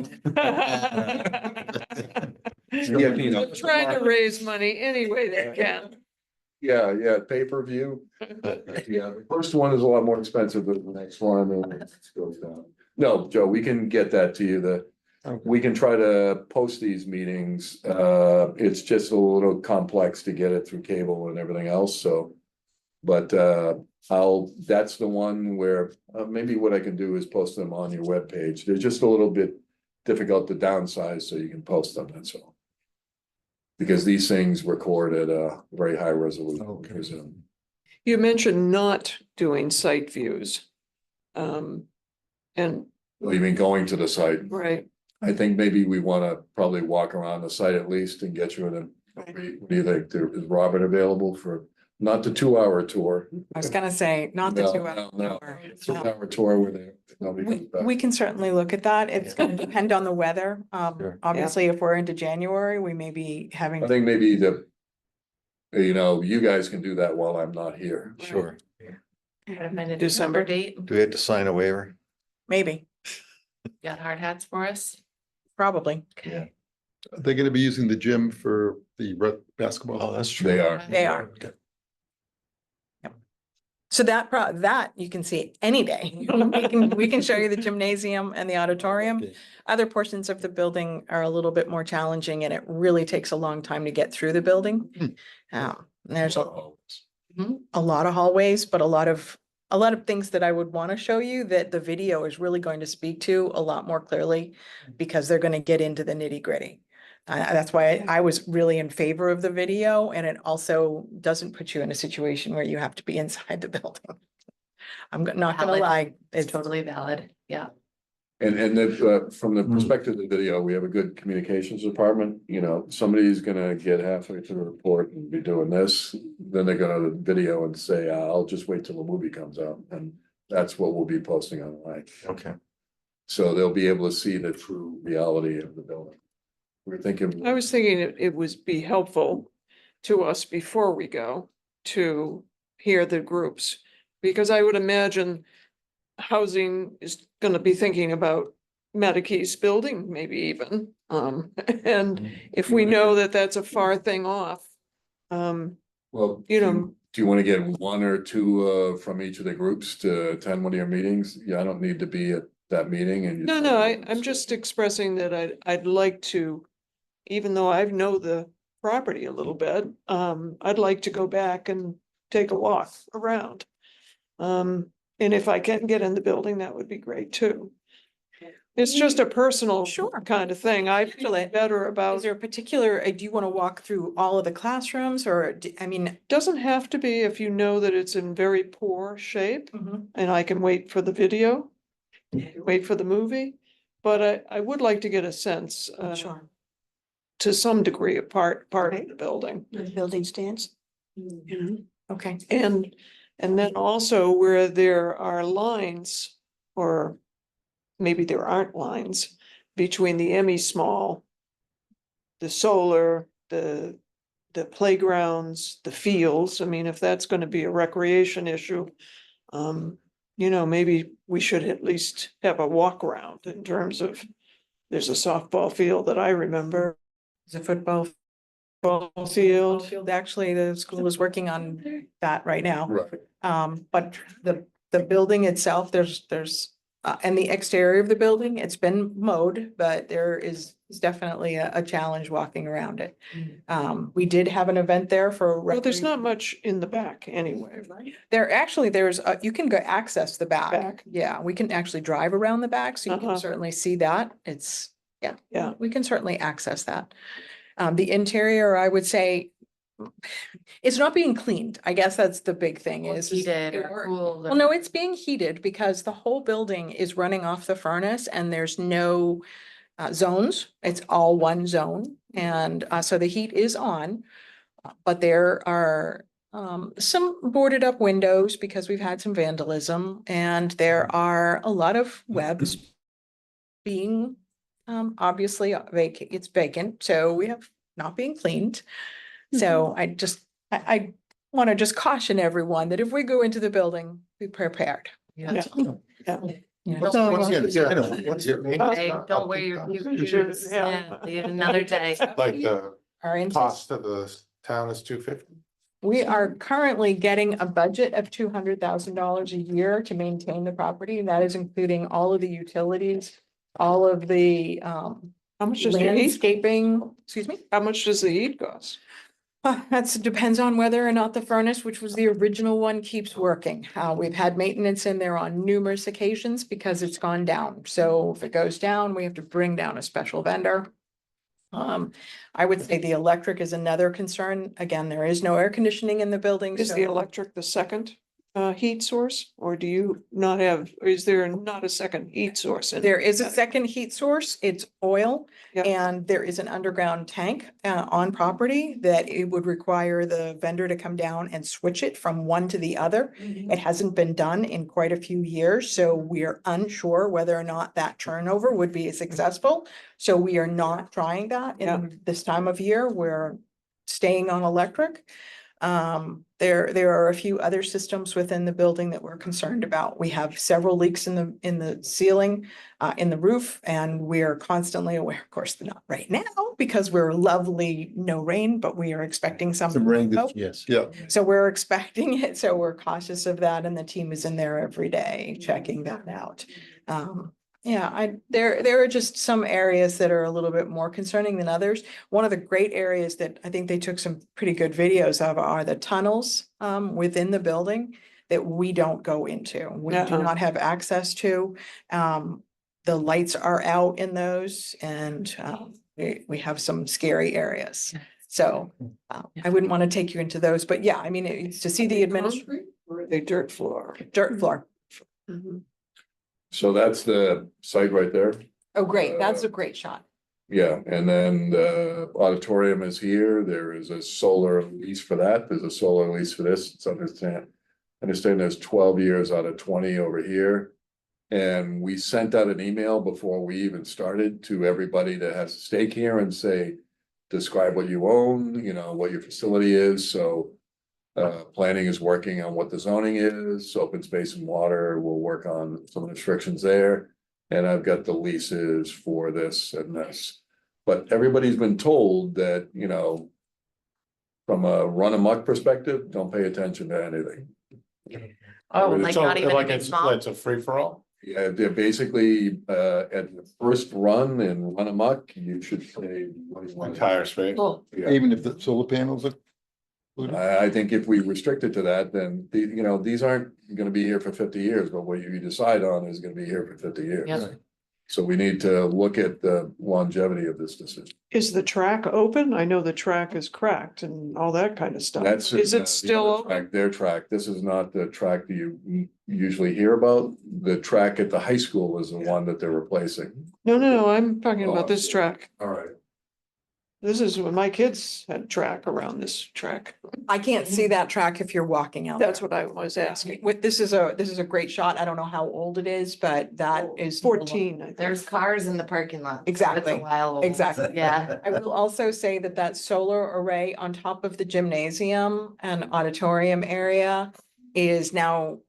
Yeah, you know. They're trying to raise money any way they can. Yeah, pay-per-view. Yeah, the first one is a lot more expensive than the next one and it goes down. No, Joe, we can get that to you. We can try to post these meetings. It's just a little complex to get it through cable and everything else, so. But that's the one where maybe what I can do is post them on your webpage. They're just a little bit difficult to downsize so you can post them, that's all. Because these things record at a very high resolution. Okay. I presume. You mentioned not doing site views. And, Well, you mean going to the site? right, I think maybe we wanna probably walk around the site at least and get you in a. What do you think? Is Robert available for, not the 2-hour tour? I was gonna say, not the No, 2 hour. no. No. 2-hour tour where they. nobody We, comes back. we can certainly look at that. It's gonna depend on the weather. Sure. Obviously, if we're into January, we may be having. I think maybe you guys can do that while I'm not here. Sure. Try to find a December. December date. Do we have to sign a waiver? Maybe, Got hard hats for us? probably. Okay. Are they gonna be using the gym for the basketball? Oh, that's true. They are. They are. So that you can see any day. We can show you the gymnasium and the auditorium. Okay. Other portions of the building are a little bit more challenging and it really takes a long time to get through the building. There's a lot of hallways, but a lot of things that I would want to show you that the video is really going to speak to a lot more clearly because they're going to get into the nitty gritty. That's why I was really in favor of the video, and it also doesn't put you in a situation where you have to be inside the building. I'm not gonna Valid. lie, It's totally valid, yeah. And then from the perspective of the video, we have a good communications department, somebody's gonna get halfway through the report and be doing this. Then they're gonna video and say, I'll just wait till the movie comes out, and that's what we'll be posting online. Okay. So they'll be able to see the true reality of the building. We're thinking. I was thinking it would be helpful to us before we go to hear the groups. Because I would imagine housing is gonna be thinking about Matakee's building, maybe even. And if we know that that's a far thing off. Well, You know- do you want to get one or two from each of the groups to attend one of your meetings? Yeah, I don't need to be at that meeting and. No, I'm just expressing that I'd like to, even though I know the property a little bit, I'd like to go back and take a walk around. And if I can get in the building, that would be great too. It's just a personal Sure. kind of thing. I feel Actually, better Is about, there a particular, do you want to walk through all of the classrooms or, I mean? doesn't have to be if you know that it's in very poor shape and I can wait for the video, wait for the movie. But I would like to get a sense, Sure. to some degree, of part of the building. The building stands. Okay. And then also where there are lines, or maybe there aren't lines, between the Emmy Small, the solar, the playgrounds, the fields. I mean, if that's gonna be a recreation issue, maybe we should at least have a walk around in terms of, there's a softball field that I remember. Is a football Field. field, actually, the school is working on that right now. Right. But the building itself, there's, and the exterior of the building, it's been mowed, but there is definitely a challenge walking around it. We did have an event there for. Well, there's not much in the back anyway, right? There's, you can go access the back. Back. Yeah, we can actually drive around the back, so you can Uh-huh. certainly see that. Yeah. We can certainly access that. The interior, I would say, it's not being cleaned. I guess that's the big thing is. Heated or cooled. Well, no, it's being heated because the whole building is running off the furnace and there's no zones. It's all one zone. And so the heat is on. But there are some boarded up windows because we've had some vandalism, and there are a lot of webs being obviously vacant, it's vacant, so we have not being cleaned. So I want to just caution everyone that if we go into the building, be prepared. Yeah. You know, So- Once again, I know, once again, Hey, don't wear your new shoes. Yeah. Yeah, leave another day. Like the our intent- cost of the town is $250. We are currently getting a budget of $200,000 a year to maintain the property. And that is including all of the utilities, all of the How much does the heat, landscaping, excuse me? how much does the heat cost? That's depends on whether or not the furnace, which was the original one, keeps working. We've had maintenance in there on numerous occasions because it's gone down. So if it goes down, we have to bring down a special vendor. I would say the electric is another concern. Again, there is no air conditioning in the building. Is so- the electric the second heat source, or do you not have, or is there not a second heat source? There is a second heat source. It's oil. Yeah. And there is an underground tank on property that it would require the vendor to come down and switch it from one to the other. It hasn't been done in quite a few years, so we are unsure whether or not that turnover would be successful. So we are not trying that Yeah. in this time of year. We're staying on electric. There are a few other systems within the building that we're concerned about. We have several leaks in the ceiling, in the roof, and we are constantly aware, of course, not right now, because we're lovely, no rain, but we are expecting some. some rain, Oh, Yes. yeah, so we're expecting it, so we're cautious of that, and the team is in there every day checking that out. Yeah, there are just some areas that are a little bit more concerning than others. One of the great areas that I think they took some pretty good videos of are the tunnels within the building that we don't go into. We do Uh-huh. not have access to. The lights are out in those, and we have some scary areas. So I wouldn't want to take you into those, but yeah, I mean, it's to see the administration Or are they dirt floor? dirt floor. So that's the site right there. Oh, great. That's a great shot. Yeah, and then the auditorium is here. There is a solar lease for that. There's a solar lease for this. It's understand there's 12 years out of 20 over here. And we sent out an email before we even started to everybody that has a stake here and say, describe what you own, you know, what your facility is. So planning is working on what the zoning is, open space and water. We'll work on some restrictions there. And I've got the leases for this and this. But everybody's been told that, you know, from a run amok perspective, don't pay attention to anything. Oh, like So, not even like a it's small. a free for all? Yeah, they're basically, at the first run and run amok, you should say. what do you want? Entire space? Cool. Yeah. even if the solar panels are. included? I think if we restrict it to that, then, you know, these aren't gonna be here for 50 years, but what you decide on is gonna be here for 50 years. Yes. So we need to look at the longevity of this decision. Is the track open? I know the track is cracked and all that kind of stuff. That's. Is the it still other open? track, their track. This is not the track that you usually hear about. The track at the high school is the one that they're replacing. No, I'm talking Oh, about this track. All right. This is when my kids had track around this track. I can't see that track if you're walking out. That's there. what I was asking. This is a great shot. I don't know how old it is, but that is. 14, I think. There's cars in the parking lot. so Exactly. It's a while old. Exactly. Yeah. I will also say that solar array on top of the gymnasium and auditorium area is now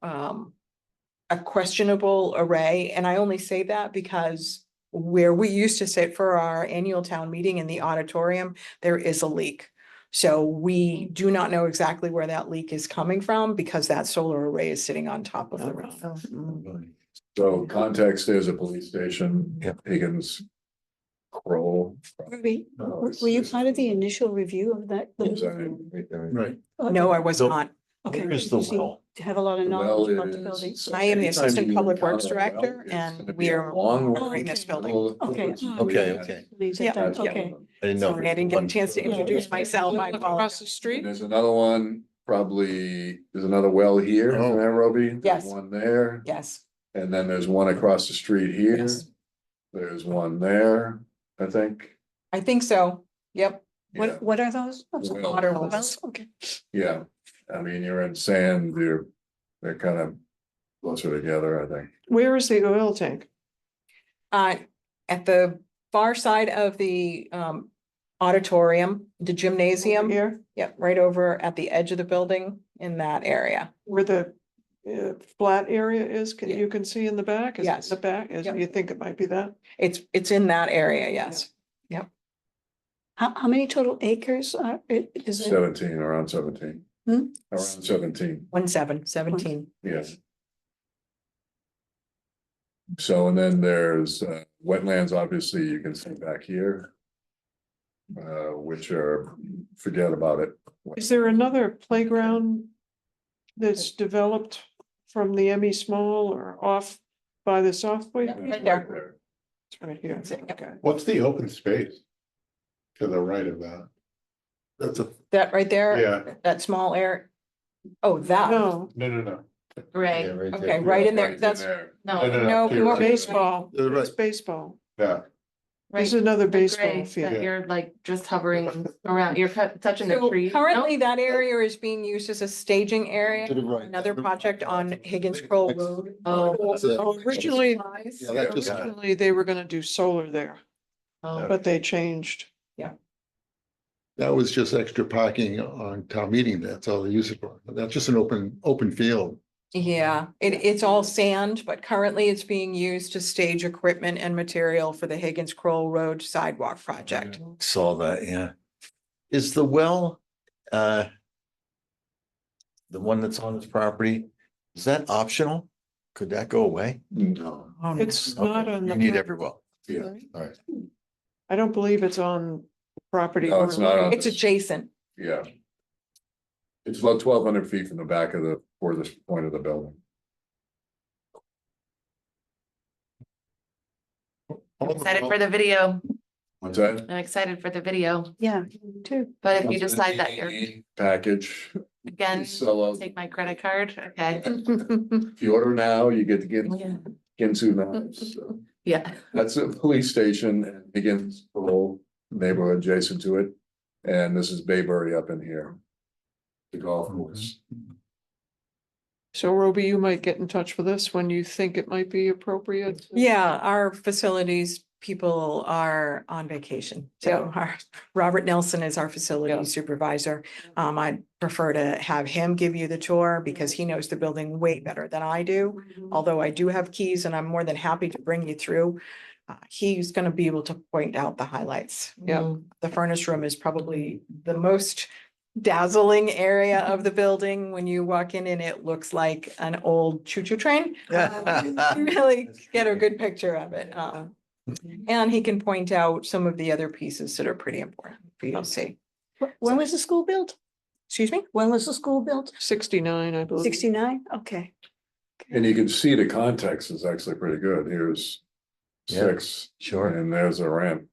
a questionable array. And I only say that because where we used to sit for our annual town meeting in the auditorium, there is a leak. So we do not know exactly where that leak is coming from because that solar array is sitting on top of the roof. So, mm. So context is a police station. Yep. Higgins. Kroll. Ruby, were you part of the initial review of that? Right. No, I was So- not. Okay. Where is the You seem well? to have a lot of The well knowledge about the is- building. I am the anytime Assistant you Public Works encounter a well, Director, it's and gonna we be a are long monitoring this building. Okay. Okay. Leaves it Yeah. then, That's one of okay. them. I didn't know. Sorry, I didn't get a chance to introduce myself. I Across apologize. the And street? there's another one, probably, there's another well here in Oh. Nairobi. There's Yes. One there, Yes, and then there's one across the street here. yes. There's one there, I think. I think so. Yep. Yeah, What are those? Wells. Water Wells, wells. okay. yeah. I mean, you're in sand, they're kind of closer together, I think. Where is the oil tank? At the far side of the auditorium, the gymnasium. Here, Yep, right over at the edge of the building in that area. where the flat area is, Yeah. you can see in the back? Is it in Yes. the back, is, Yep. you think it might be that? It's in that area, yes. How many total acres are, is it? 17, around 17. Hmm? Around 17, 17. yes. So, and then there's wetlands, obviously, you can see back here. Which are, forget about it. Is there another playground that's developed from the Emmy Small or off by the South Point? Yeah. Right there. there. It's right here, okay. What's the open space? To the right of that? That's a, That right there? Yeah. That small area? Oh, that, No, No. Right, okay, right in there, Right that's, there. no, no, to your more right. baseball, Right. it's baseball. Yeah, right. There's another the baseball gray field. that You're like just hovering around, you're touching the so tree. currently that area is being used as a staging area. To the right. Another project on Higgins Crow Road. Oh, that's it. Oh, originally, Yeah, that just, originally they were gonna do solar there, oh, but they changed. that was just extra parking on town meeting. That's all they use it for. That's just an open field. Yeah, it's all sand, but currently it's being used to stage equipment and material for the Higgins Crow Road sidewalk project. saw that, yeah. Is the well, the one that's on this property, is that optional? Could that go away? No, It's not Okay, on You the. need pro- every well. yeah, all right, I don't believe it's on property. No, it's not on- It's adjacent. yeah. It's about 1,200 feet from the back of the furthest point of the building. excited for the video. What's that? I'm excited for the video, Yeah, too. but if you decide that you're, Package. again, Sell out. take my credit card, okay? If you order now, you get to get Yeah. Ginsu knives. So Yeah, that's a police station and Higgins, the whole neighborhood adjacent to it. And this is Bayberry up in here. The golf course. So Roby, you might get in touch with us when you think it might be appropriate. Yeah, our facilities people are on vacation. So our, Robert Nelson is our Yeah. facility supervisor. I'd prefer to have him give you the tour because he knows the building way better than I do. Although I do have keys and I'm more than happy to bring you through. He's gonna be able to point out the highlights. Yeah. The furnace room is probably the most dazzling area of the building. When you walk in and it looks like an old choo-choo train. You really get a good picture of it. And he can point out some of the other pieces that are pretty important for you to see. When was the school built? Excuse me? When was the school built? 69, I believe. 69? Okay. And you can see the context is actually pretty good. Here's Yeah. 6. Sure. And there's a ramp.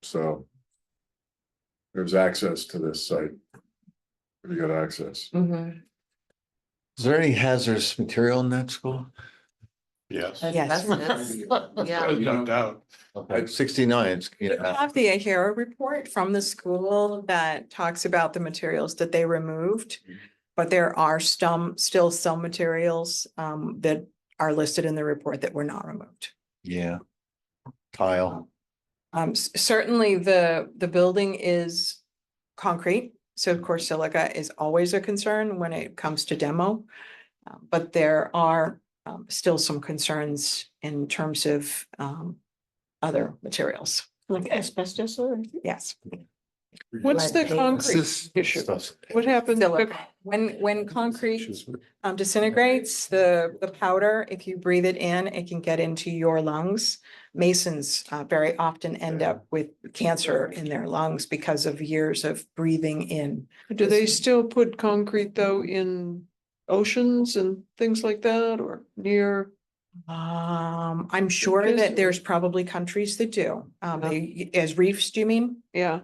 So. There's access to this site. Pretty good access. mhm. Is there any hazardous material in that school? yes. Asbestos. Yeah, No doubt. Okay, 69, it's, I have the AHERO report from the school that talks about the materials that they removed. But there are still some materials that are listed in the report that were not removed. yeah. Tile, Certainly the building is concrete, so of course silica is always a concern when it comes to demo. But there are still some concerns in terms of other materials. Like asbestos or? Yes. What's the concrete this issue? stuff. What happened? Silica. When concrete disintegrates, the powder, if you breathe it in, it can get into your lungs. Masons very often end up with cancer in their lungs because of years of breathing in. Do they still put concrete though in oceans and things like that or near? I'm sure Because- that there's probably countries that do. As reefs, do you mean? Yeah,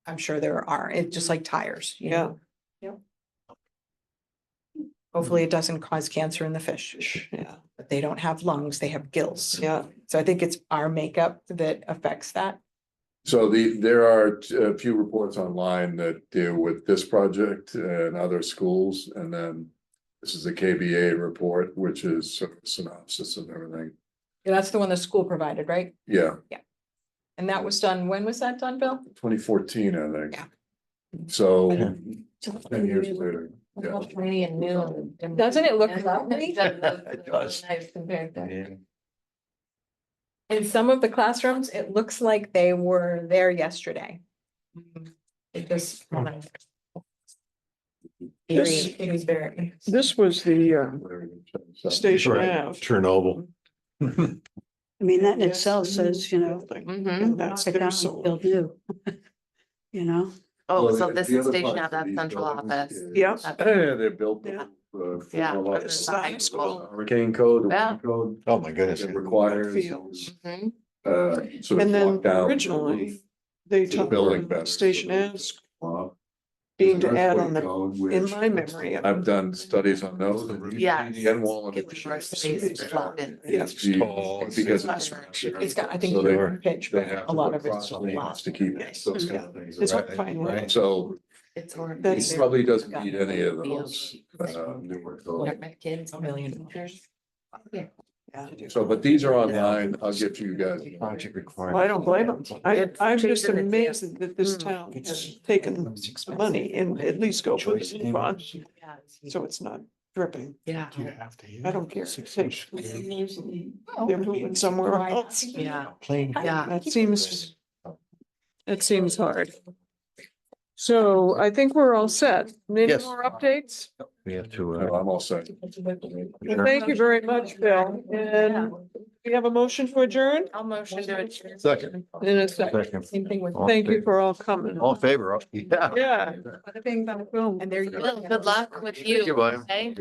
I'm sure there are. It's just like tires, you know? Yep. Hopefully it doesn't cause cancer in the fish. yeah. heart, they don't have lungs, they have gills. Yeah, So I think it's our makeup that affects that. So there are a few reports online that deal with this project and other schools, and then this is a KBA report, which is sort of a synopsis of everything. Yeah, that's the one the school provided, right? Yeah, And that was done, when was that done, Bill? 2014, I think. Yeah. So 10 years later, yeah. Well, shiny and new and- Doesn't it look Yeah. lovely? It does. Nice compared to. In some of the classrooms, it looks like they were there yesterday. It just. This- It was very. this was the Station Right. Ave. Chernobyl. I mean, that in itself says, you know, building, Mhm. And that's knock it their down, solar. build new. You know, Oh, Well, so the- this the is other station part out of that these central buildings office. is- Yeah. They're built. Yeah. Yeah. for a It's lot high of school. Hurricane code, the Yeah. wind code, Oh, my goodness. it requires. Fields. Mhm. Sort of And then lockdown originally, they to the talked building about better. Station Ave Uh, being to there's an add on earthquake the, code, in which my memory. I've done studies on those. and the Yes. end wall and Give them more space to flop in. Yeah. Because It's It's got, I think, So they- your pitch, they but have a to lot put of it's cross a lanes lot. to keep Yes. those kind of things. It's right? fine. Right. So It's horrible. That's- it probably doesn't need any of those Fields. newer What are codes. my kids? A million. Yeah. So, but these are online. I'll get you guys. Project required. Well, I don't blame them. It's I'm just cheaper than amazed that this Mm. town has taken money and at least go for Choice the fund, Yeah. so it's not dripping. Yeah. You have to. I don't care. They're moving somewhere else. Yeah. Plain. Yeah. That seems hard. So I think we're all set. Any Yes. more updates? We have to, No, I'm all set. Well, thank you very much, Bill. And we have a motion to adjourn? I'll motion to adjourn. second, In a second. second. Same thing with. All Thank you favor. for all coming. All in favor, yeah. Yeah. bada bing, bada boom. And there you go. Well, good luck with you. Thank you, William. okay?